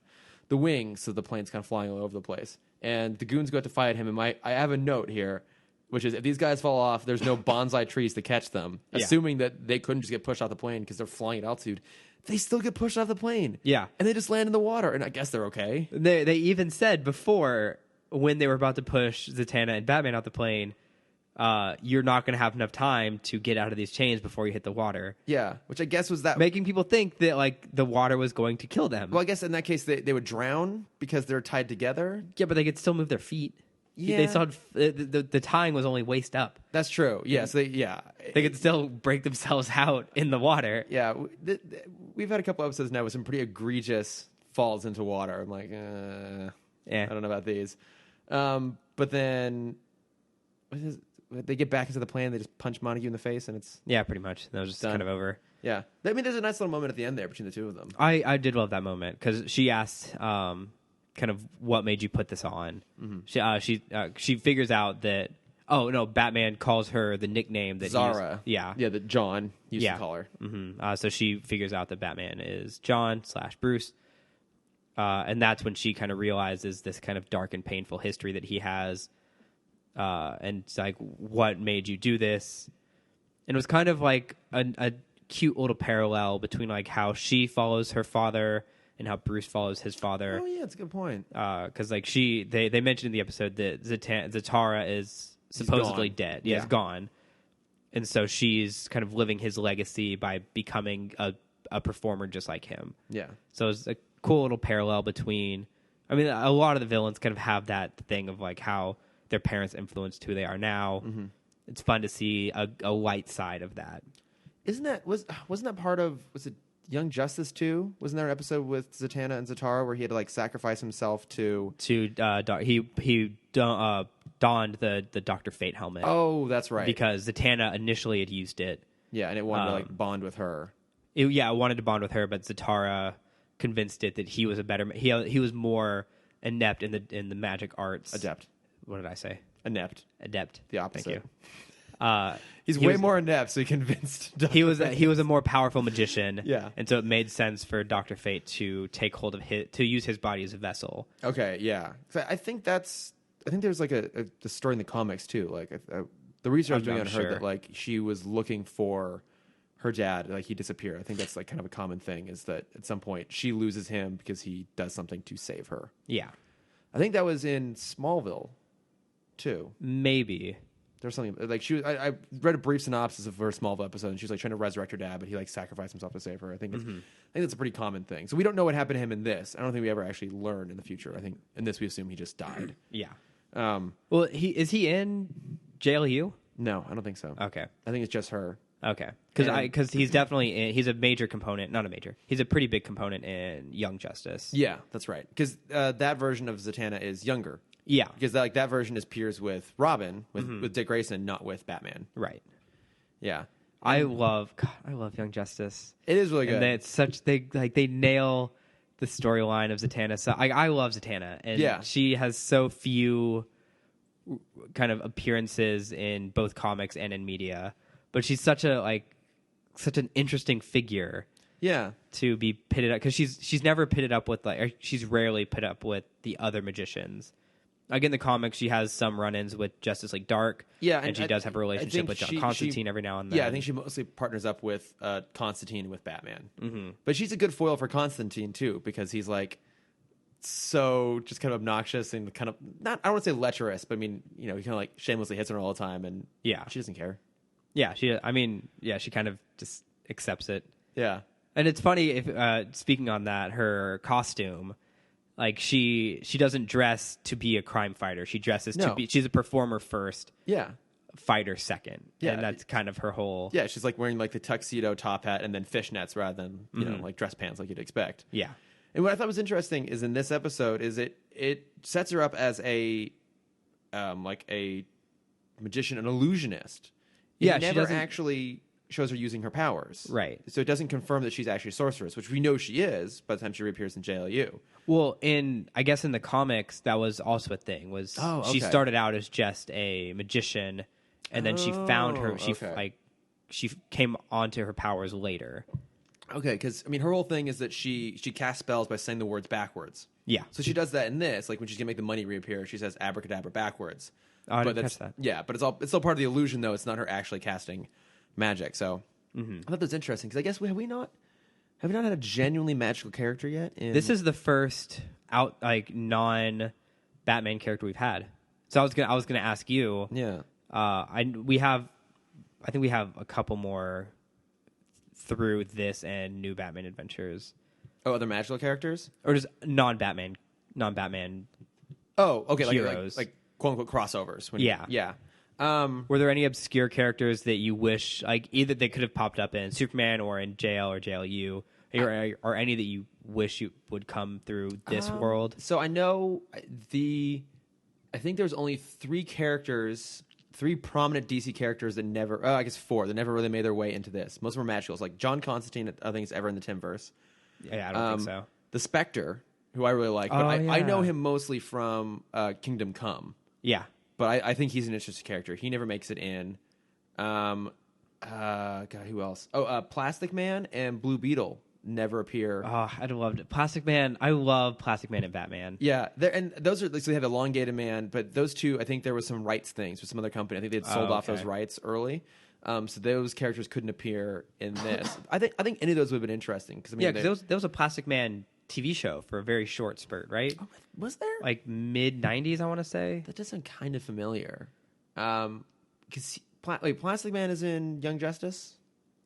wings so the plane's kind of flying all over the place. And the goons go out to fight him, and I have a note here, which is if these guys fall off, there's no bonsai trees to catch them, assuming that they couldn't just get pushed off the plane because they're flying at altitude. They still get pushed off the plane. Yeah. And they just land in the water, and I guess they're okay. They even said before, when they were about to push Zatanna and Batman out the plane, you're not going to have enough time to get out of these chains before you hit the water. Yeah, which I guess was that... making people think that like the water was going to kill them. Well, I guess in that case, they would drown because they're tied together. Yeah, but they could still move their feet. Yeah. They saw the tying was only waist up. That's true. Yeah, so they could still break themselves out in the water. Yeah, we've had a couple episodes now with some pretty egregious falls into water. I'm like, I don't know about these. But then... they get back into the plane, they just punch Montague in the face, and it's... Yeah, pretty much. That was just kind of over. Yeah. I mean, there's a nice little moment at the end there between the two of them. I did love that moment, because she asked kind of what made you put this on. Mm-hmm. She figures out that... Oh, no, Batman calls her the nickname that Zara. Yeah, that John used to call her. Mm-hmm. So she figures out that Batman is John/Bruce. And that's when she kind of realizes this kind of dark and painful history that he has. And it's like, what made you do this? And it was kind of like a cute little parallel between like how she follows her father and how Bruce follows his father. Oh yeah, that's a good point. Because like they mentioned in the episode that Zatara is supposedly dead. Yeah, is gone. And so she's kind of living his legacy by becoming a performer just like him. Yeah. So it's a cool little parallel between... I mean, a lot of the villains kind of have that thing of like how their parents influenced who they are now. Mm-hmm. It's fun to see a light side of that. Wasn't that part of... Was it Young Justice too? Wasn't there an episode with Zatanna and Zatara where he had to like sacrifice himself to he donned the Dr. Fate helmet. Oh, that's right. Because Zatanna initially had used it. Yeah, and it wanted to like bond with her. It wanted to bond with her, but Zatara convinced it that he was a better. He was more inept in the magic arts. Adept. What did I say? Adept. The opposite. Thank you. He's way more inept, so he convinced Dr. He was a more powerful magician. Yeah. And so it made sense for Dr. Fate to take hold of to use his body as a vessel. Okay, yeah. I think there's like a story in the comics too. Like the research I was doing on her that like she was looking for her dad, like he disappeared. I think that's like kind of a common thing, is that at some point she loses him because he does something to save her. Yeah. I think that was in Smallville too. Maybe. There's something like I read a brief synopsis of her Smallville episode, and she was like trying to resurrect her dad, but he like sacrificed himself to save her. I think that's a pretty common thing. So we don't know what happened to him in this. I don't think we ever actually learned in the future. I think in this we assume he just died. Yeah. Well, is he in JLU? No, I don't think so. Okay. I think it's just her. Okay. Because he's definitely he's a major component, not a major. He's a pretty big component in Young Justice. Yeah, that's right. Because that version of Zatanna is younger. Yeah. Because that version is peers with Robin, with Dick Grayson, not with Batman. Right. Yeah. I love Young Justice. It is really good. And they nail the storyline of Zatanna. So I love Zatanna, and she has so few kind of appearances in both comics and in media, but she's such an interesting figure. Yeah. To be pitted up, because she's never pitted up with she's rarely put up with the other magicians. Like in the comics, she has some run-ins with Justice League Dark. Yeah, and she does have a relationship with John Constantine every now and then. Yeah, I think she mostly partners up with Constantine and with Batman. Mm-hmm. But she's a good foil for Constantine too, because he's like so just kind of obnoxious and kind of not. I don't want to say lecherous, but I mean, he kind of like shamelessly hits on her all the time, and she doesn't care. Yeah, she kind of just accepts it. Yeah, and it's funny if speaking on that, her costume. Like she doesn't dress to be a crime fighter. She dresses to be. She's a performer first. Yeah. Fighter second. Yeah. And that's kind of her whole. Yeah. She's like wearing like the tuxedo top hat and then fishnets rather than like dress pants like you'd expect. Yeah. And what I thought was interesting is in this episode is it sets her up as a like a magician, an illusionist. Yeah. It never actually shows her using her powers. Right. So it doesn't confirm that she's actually a sorceress, which we know she is by the time she reappears in JLU. Well, I guess in the comics, that was also a thing. She started out as just a magician, and then she found her. She came onto her powers later. Okay, because her whole thing is that she casts spells by saying the words backwards. Yeah. So she does that in this. Like when she's gonna make the money reappear, she says abracadabra backwards. Oh, I didn't catch that. Yeah, but it's still part of the illusion, though. It's not her actually casting magic. So I thought that was interesting because I guess have we not had a genuinely magical character yet? This is the first non-Batman character we've had. So I was gonna ask you. Yeah. I think we have a couple more through this and New Batman Adventures. Oh, other magical characters, or just non-Batman. Oh, okay, heroes. like quote unquote crossovers. Yeah. Were there any obscure characters that you wish, like either they could have popped up in Superman or in JL or JLU, or any that you wish you would come through this world? So I know I think there's only three prominent DC characters that never, I guess four, that never really made their way into this. Most of them are magicals. Like John Constantine, I think is ever in the Timmverse. Yeah, I don't think so. The Spectre, who I really like, but I know him mostly from Kingdom Come. Yeah. But I think he's an interesting character. He never makes it in. God, who else? Oh, Plastic Man and Blue Beetle never appear. Oh, I'd have loved it. Plastic Man. I love Plastic Man and Batman. Yeah, and those are so they have Elongated Man, but those two, I think there was some rights things with some other company. I think they'd sold off those rights early, so those characters couldn't appear in this. I think any of those would have been interesting because there was a Plastic Man TV show for a very short spurt, right? Oh, was there? Like mid-90s, I want to say. That does sound kind of familiar. Because Plastic Man is in Young Justice?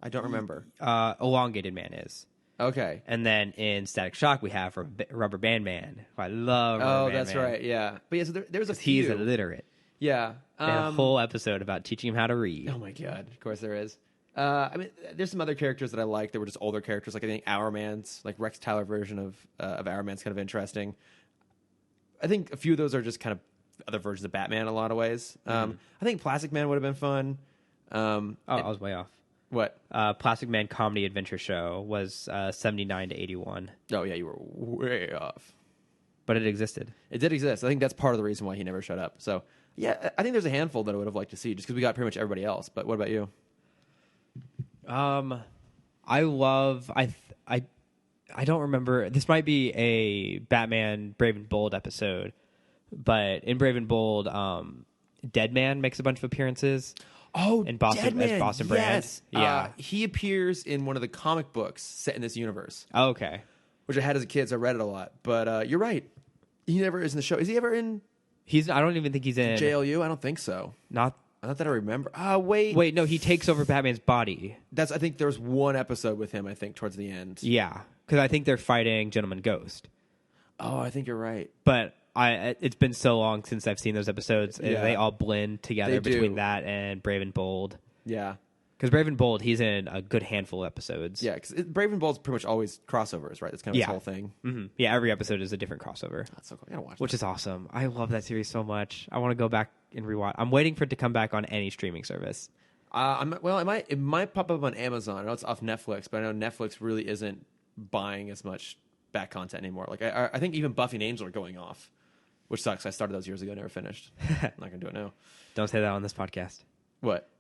I don't remember. Elongated Man is. Okay. And then in Static Shock, we have Rubber Band Man. I love Rubber Band Man. Oh, that's right, yeah. But yeah, so there's a few. He's illiterate. Yeah. They had a whole episode about teaching him how to read. Oh my God, of course there is. There's some other characters that I like that were just older characters. Like I think Hourman's, like Rex Tyler version of Hourman's kind of interesting. I think a few of those are just kind of other versions of Batman in a lot of ways. I think Plastic Man would have been fun. I was way off. What? Plastic Man Comedy Adventure Show was 79 to 81. Oh yeah, you were way off. But it existed. It did exist. I think that's part of the reason why he never showed up. So yeah, I think there's a handful that I would have liked to see just because we got pretty much everybody else. But what about you? I love I don't remember. This might be a Batman Brave and Bold episode, but in Brave and Bold, Deadman makes a bunch of appearances. in Boston Deadman, as Boston Brand. yes. Yeah. He appears in one of the comic books set in this universe, Oh, okay. which I had as a kid, so I read it a lot. But you're right. He never is in the show. Is he ever in I don't even think he's in. JLU? I don't think so. Not. Not that I remember. Wait. Wait, no, he takes over Batman's body. I think there was one episode with him, I think, towards the end. Yeah. Because I think they're fighting Gentleman Ghost. Oh, I think you're right. But it's been so long since I've seen those episodes. Yeah. They all blend together They between do. that and Brave and Bold. Yeah. Because Brave and Bold, he's in a good handful of episodes. Yeah, because Brave and Bold's pretty much always crossovers, right? That's kind of his whole thing. Mm-hmm. Yeah, every episode is a different crossover. That's so cool. I gotta watch Which is awesome. I love that series so much. I want to go back and rewatch. I'm waiting for it to come back on any streaming service. It might pop up on Amazon. I know it's off Netflix, but I know Netflix really isn't buying as much back content anymore. Like I think even Buffy and Angel are going off, which sucks. I started those years ago, never finished. I'm not gonna do it now. Don't say that on this podcast. What?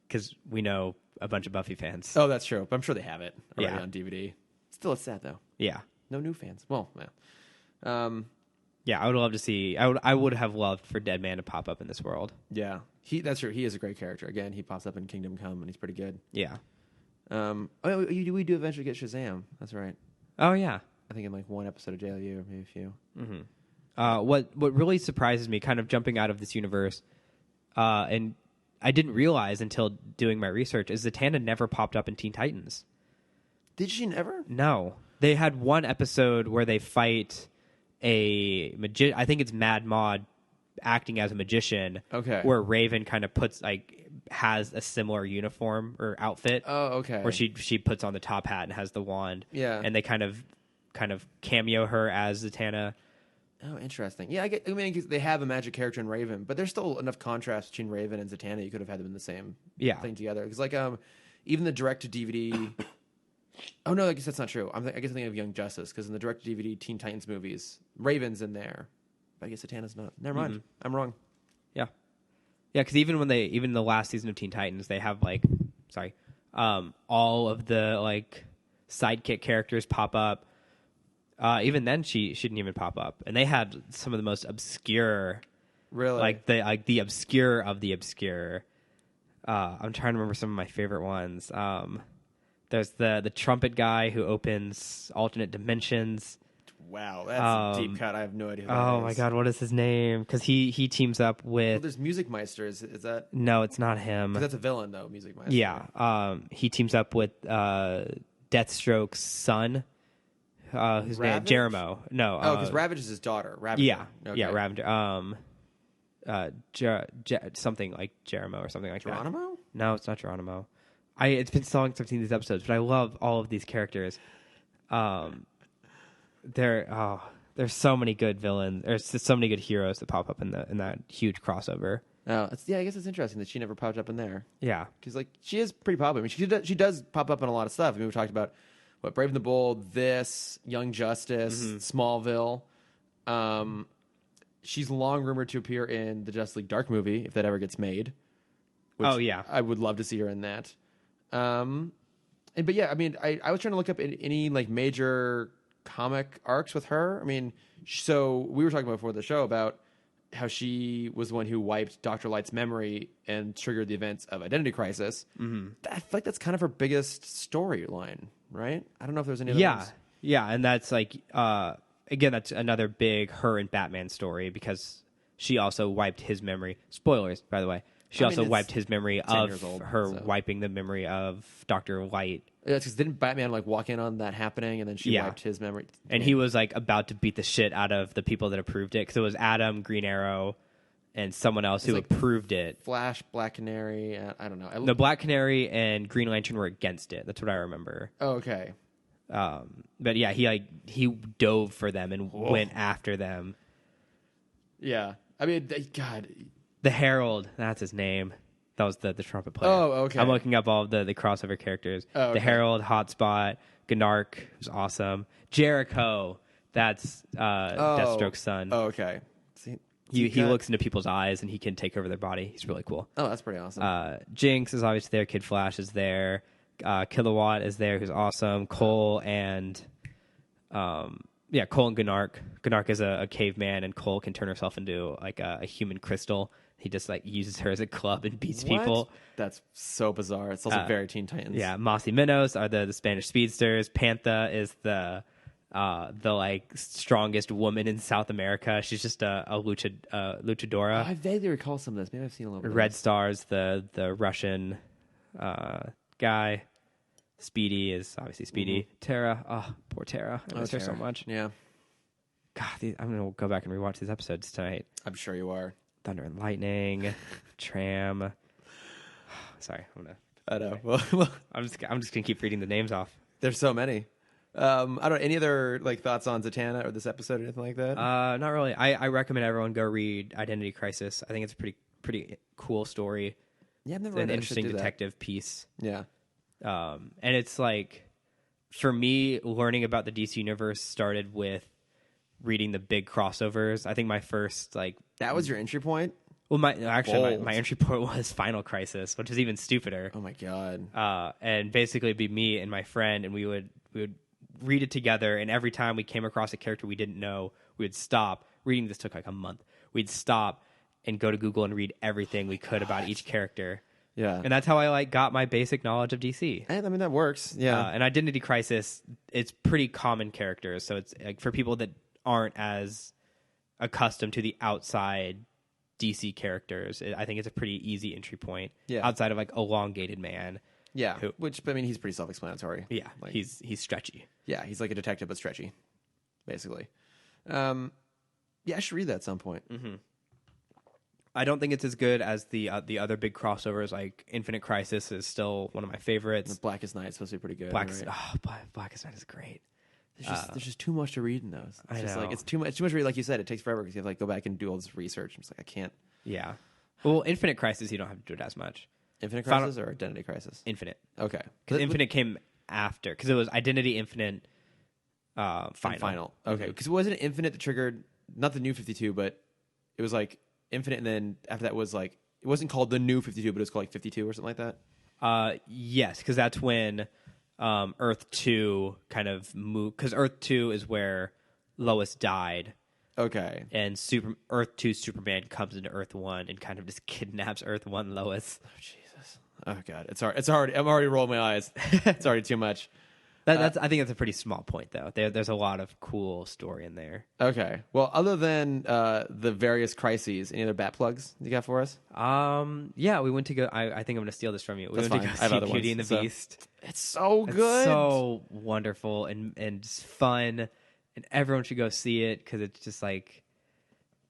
Because we know a bunch of Buffy fans. Oh, that's true. But I'm sure they have it already Yeah. on DVD. Still, it's sad though. Yeah. No new fans. Well, yeah. Yeah, I would love to see. I would have loved for Deadman to pop up in this world. Yeah. That's true. He is a great character. Again, he pops up in Kingdom Come, and he's pretty good. Yeah. We do eventually get Shazam. That's right. Oh yeah. I think in like one episode of JLU, or maybe a few. What really surprises me, kind of jumping out of this universe, and I didn't realize until doing my research, is Zatanna never popped up in Teen Titans. Did she never? No, they had one episode where they fight a I think it's Mad Mod acting as a magician. Okay. Where Raven kind of has a similar uniform or outfit. Oh, okay. Where she puts on the top hat and has the wand. Yeah. And they kind of cameo her as Zatanna. Oh, interesting. Yeah, I mean, 'cause they have a magic character in Raven, but there's still enough contrast between Raven and Zatanna. You could have had them in the same thing together. Because like even the direct to DVD. Oh no, I guess that's not true. I guess I'm thinking of Young Justice, because in the direct to DVD Teen Titans movies, Raven's in there. But I guess Zatanna's not. Never mind. I'm wrong. Yeah. Yeah, because even in the last season of Teen Titans, they have all of the sidekick characters pop up. Even then, she didn't even pop up, and they had some of the most obscure, Really, the obscure of the obscure. I'm trying to remember some of my favorite ones. There's the trumpet guy who opens alternate dimensions. Wow, that's a deep cut. I have no idea who that Oh is. my god, what is his name? Because he teams up Well, with. there's Music Meister. Is that? No, it's not him. 'Cause that's a villain though. Music Meister. Yeah, he teams up with Deathstroke's son, whose name Ravage? Jeremo. No, Oh, because Ravage is his daughter. Ravage. yeah, Okay. yeah, Ravager. Something like Jeremo or something like that. Geronimo? No, it's not Geronimo. It's been so long since I've seen these episodes, but I love all of these characters. There's so many good villains. There's just so many good heroes that pop up in that huge crossover. Oh, I guess it's interesting that she never popped up in there. Yeah, Because she is pretty popular. I mean, she does pop up in a lot of stuff. I mean, we talked about Brave and the Bold, Young Justice, Smallville. She's long rumored to appear in the Justice League Dark movie if that ever gets made. Which Oh, yeah. I would love to see her in that. But yeah, I mean, I was trying to look up any major comic arcs with her. I mean, so we were talking about before the show about how she was the one who wiped Dr. Light's memory and triggered the events of Identity Crisis. Mm-hmm. I feel like that's kind of her biggest storyline, right? I don't know if there's any other ones. Yeah, and that's again, that's another big her and Batman story, because she also wiped his memory. Spoilers, by the way. She also wiped his memory of wiping the memory of Dr. Light. Yeah, because didn't Batman walk in on that happening, and then she wiped his memory? And he was about to beat the shit out of the people that approved it, because it was Adam, Green Arrow, and someone else who approved it. Flash, Black Canary, I don't know. The Black Canary and Green Lantern were against it. That's what I remember. Oh, okay. But yeah, he dove for them and went after them. Yeah, I mean, God. The Herald, that's his name. That was the trumpet player. Oh, okay. I'm looking up all of the crossover characters. Oh, okay. The Herald, Hotspot, Gnark, who's awesome. Jericho, that's Deathstroke's son. Oh, okay. See, he looks into people's eyes and he can take over their body. He's really cool. Oh, that's pretty awesome. Jinx is obviously there. Kid Flash is there. Kilowatt is there, who's awesome. Cole and Gnark. Gnark is a caveman, and Cole can turn herself into a human crystal He just like uses her as a club and beats What? people. That's so bizarre. It's also very Teen Titans. Yeah, Mossy Minnows are the Spanish speedsters. Pantha is the like strongest woman in South America. She's just a luchadora. I vaguely recall some of this. Maybe I've seen a little bit. Red Star's the Russian guy. Speedy is obviously Speedy. Tara, oh poor Tara, I miss her so much. Yeah, God, I'm gonna go back and rewatch these episodes tonight. I'm sure you are. Thunder and Lightning, Tram. Sorry, I know. Well, I'm just gonna keep reading the names off. there's so many. I don't. Any other like thoughts on Zatanna or this episode or anything like that? Not really. I recommend everyone go read Identity Crisis. I think it's a pretty cool story. Yeah, I've never It's read an it. I should interesting do that. detective piece. Yeah. And it's like, for me, learning about the DC universe started with reading the big crossovers. I think my first That was your entry point? well, my Bold. entry point was Final Crisis, which is even stupider. Oh my god. And basically it'd be me and my friend, and we would read it together. And every time we came across a character we didn't know, we would stop. Reading this took like a month. We'd stop and go to Google and read everything we could about each character. Yeah. And that's how I got my basic knowledge of DC. I mean, that works. Yeah. And Identity Crisis, it's pretty common characters. So it's like for people that aren't as accustomed to the outside DC characters, I think it's a pretty easy entry point. Yeah. Outside of like Elongated Man. Yeah. Which, I mean, he's pretty self-explanatory. Yeah. Like, He's stretchy. yeah, he's like a detective but stretchy, basically. Yeah, I should read that at some point. Mm-hmm. I don't think it's as good as the other big crossovers. Like Infinite Crisis is still one of my favorites. The Blackest Night is supposed to be pretty good. Blackest right? Night is great. There's just too much to read in those. It's I just know. like it's too much to read. Like you said, it takes forever because you have to like go back and do all this research. I'm just like, I can't. Yeah. Well, Infinite Crisis, you don't have to do it as much. Infinite Final- Crisis or Identity Crisis? Infinite. Okay. Because Infinite came after. Because it was Identity Infinite Final. Okay. Because wasn't it Infinite that triggered not the New 52, but it was like Infinite, and then after that was like it wasn't called the New 52, but it was called like 52 or something like that. Yes, because that's when Earth 2 kind of moved. Because Earth 2 is where Lois died. Okay. And Earth 2 Superman comes into Earth 1 and kind of just kidnaps Earth 1 Lois. Oh Jesus. Oh God. It's already. I'm already rolling my eyes. It's already too much. I think that's a pretty small point, though. There's a lot of cool story in there. Okay. Well, other than the various crises, any other bat plugs you got for us? Yeah, we went to go. I think I'm going to steal this from you. We That's went fine. to I have go other see Beauty ones, and the so- Beast. It's so It's good. so wonderful and just fun, and everyone should go see it because it's just like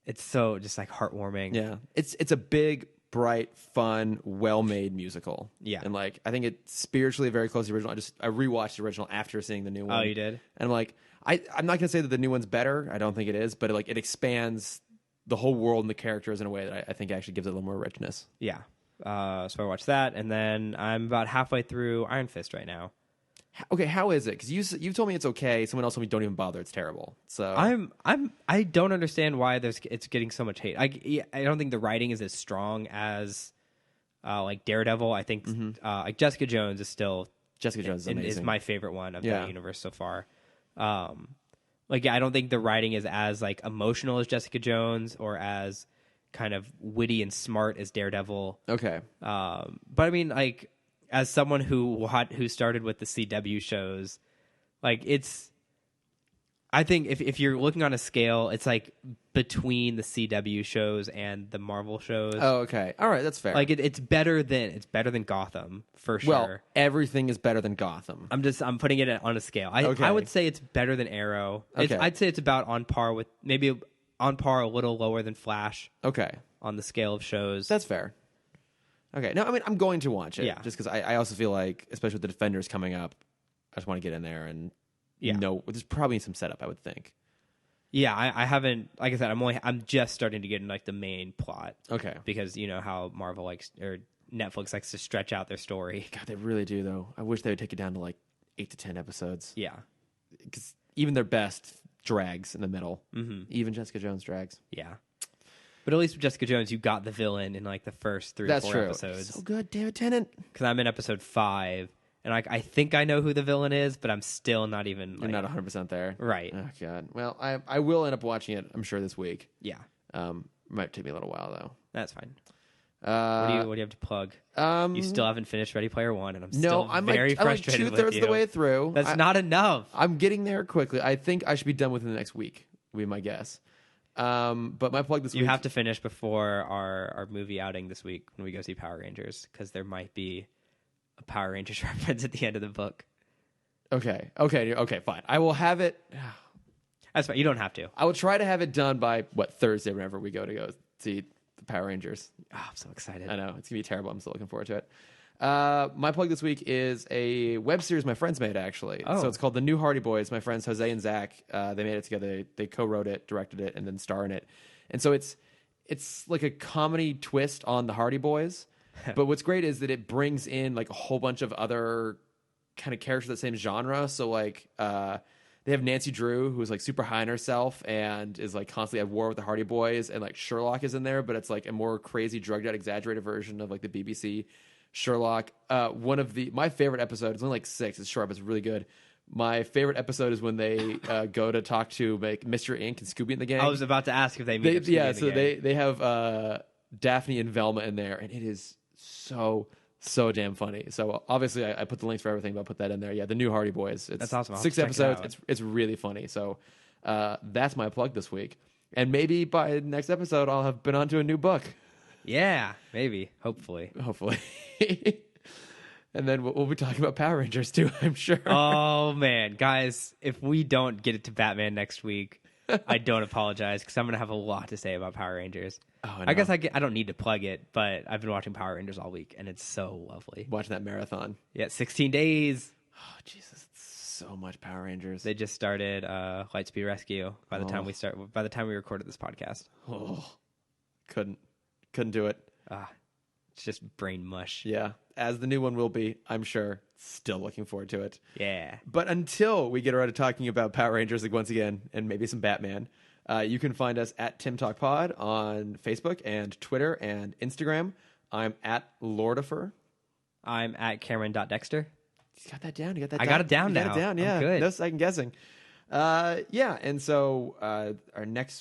it's so just like heartwarming. Yeah. It's a big, bright, fun, well-made musical. Yeah. And like I think it's spiritually very close to the original. I rewatched the original after seeing the new one. Oh, you did? And I'm like, I'm not gonna say that the new one's better. I don't think it is, but it expands the whole world and the characters in a way that I think actually gives it a little more richness. Yeah. So I watched that, and then I'm about halfway through Iron Fist right now. Okay, how is it? Because you've told me it's okay. Someone else told me don't even bother. It's terrible. So I don't understand why it's getting so much hate. I don't think the writing is as strong as like Daredevil. I think like Jessica Jones is still Jessica Jones is amazing. is my favorite one of Yeah. that universe so far. I don't think the writing is as like emotional as Jessica Jones or as kind of witty and smart as Daredevil. Okay. But I mean, like, as someone who started with the CW shows, like I think if you're looking on a scale, it's like between the CW shows and the Marvel shows. Oh, okay. All right, that's fair. Like it's better than Gotham for sure. Well, everything is better than Gotham. I'm putting it on a scale. Okay. I would say it's better than Arrow. Okay. I'd say it's about on par with maybe on par a little lower than Flash Okay. on the scale of shows. That's fair. Okay. No, I mean, I'm going to watch it. Yeah. Just because I also feel like, especially with the Defenders coming up, I just want to get in there and know there's probably some setup, I would think. Yeah, I haven't. Like I said, I'm just starting to get in like the main plot. Okay. Because you know how Marvel likes or Netflix likes to stretch out their story. God, they really do, though. I wish they would take it down to like 8 to 10 episodes. Yeah, Because even their best drags in the middle. Mm-hmm. Even Jessica Jones drags. yeah. But at least with Jessica Jones, you got the villain in like the first 3 or 4 episodes. So good, David Tennant. Because I'm in episode 5, and I think I know who the villain is, but I'm still not even. You're not 100% there. Right. Oh, God. Well, I will end up watching it, I'm sure, this week. Yeah. Might take me a little while, though. That's fine. Uh, What do you have to plug? You still haven't finished Ready Player One, and I'm still I'm very frustrated like with 2/3 you. of the way through. That's not enough. I'm getting there quickly. I think I should be done within the next week, would be my guess. But my plug this week... You have to finish before our movie outing this week when we go see Power Rangers, because there might be a Power Rangers reference at the end of the book. Okay, fine. I will have it... That's fine. You don't have to. I will try to have it done by, Thursday, whenever we go see the Power Rangers. Oh, I'm so excited. I know. It's going to be terrible. I'm still looking forward to it. My plug this week is a web series my friends made, actually. Oh. So it's called The New Hardy Boys. My friends Jose and Zach, they made it together. They co-wrote it, directed it, and then star in it. And so it's like a comedy twist on the Hardy Boys. But what's great is that it brings in like a whole bunch of other kind of characters of the same genre. So like they have Nancy Drew, who is like super high on herself and is like constantly at war with the Hardy Boys, and like Sherlock is in there, but it's like a more crazy, drugged out, exaggerated version of like the BBC Sherlock. My favorite episode, it's only like 6, it's short, but it's really good. My favorite episode is when they go to talk to like Mr. Ink and Scooby and the gang. I was about to ask if they meet up Scooby and the gang. They have Daphne and Velma in there, and it is so damn funny. So obviously I put the links for everything, but I'll put that in there. Yeah, The New Hardy Boys. It's That's awesome. I'll 6 have to check it episodes. out. It's really funny. So that's my plug this week. And maybe by the next episode I'll have been onto a new book. Yeah, maybe. Hopefully. And then we'll be talking about Power Rangers too, I'm sure. Oh, man. Guys, if we don't get it to Batman next week, I don't apologize, because I'm going to have a lot to say about Power Rangers. Oh, I guess I don't need to plug it, but I've been watching Power Rangers all week, and it's so lovely. Watching that marathon. Yeah, 16 days. Oh, Jesus. It's so much Power Rangers. They just started Lightspeed Rescue by the time we recorded this podcast. Oh, couldn't do it. It's just brain mush. Yeah, as the new one will be, I'm sure. Still looking forward to it. Yeah. But until we get around to talking about Power Rangers like once again, and maybe some Batman, you can find us at Timm Talk Pod on Facebook and Twitter and Instagram. I'm at Lordifer. I'm at Cameron.Dexter. You got that down? You got that I down? got it down now. You got it down, yeah. I'm good. No second guessing. Yeah, and so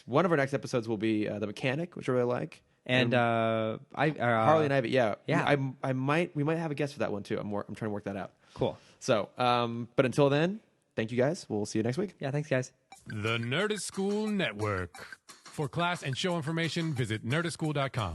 one of our next episodes will be The Mechanic, which I really like. And Harley and Ivy, yeah. Yeah. We might have a guest for that one too. I'm trying to work that out. Cool. So, but until then, thank you guys. We'll see you next week. Yeah, thanks, guys. The Nerdist School Network. For class and show information, visit nerdistschool.com.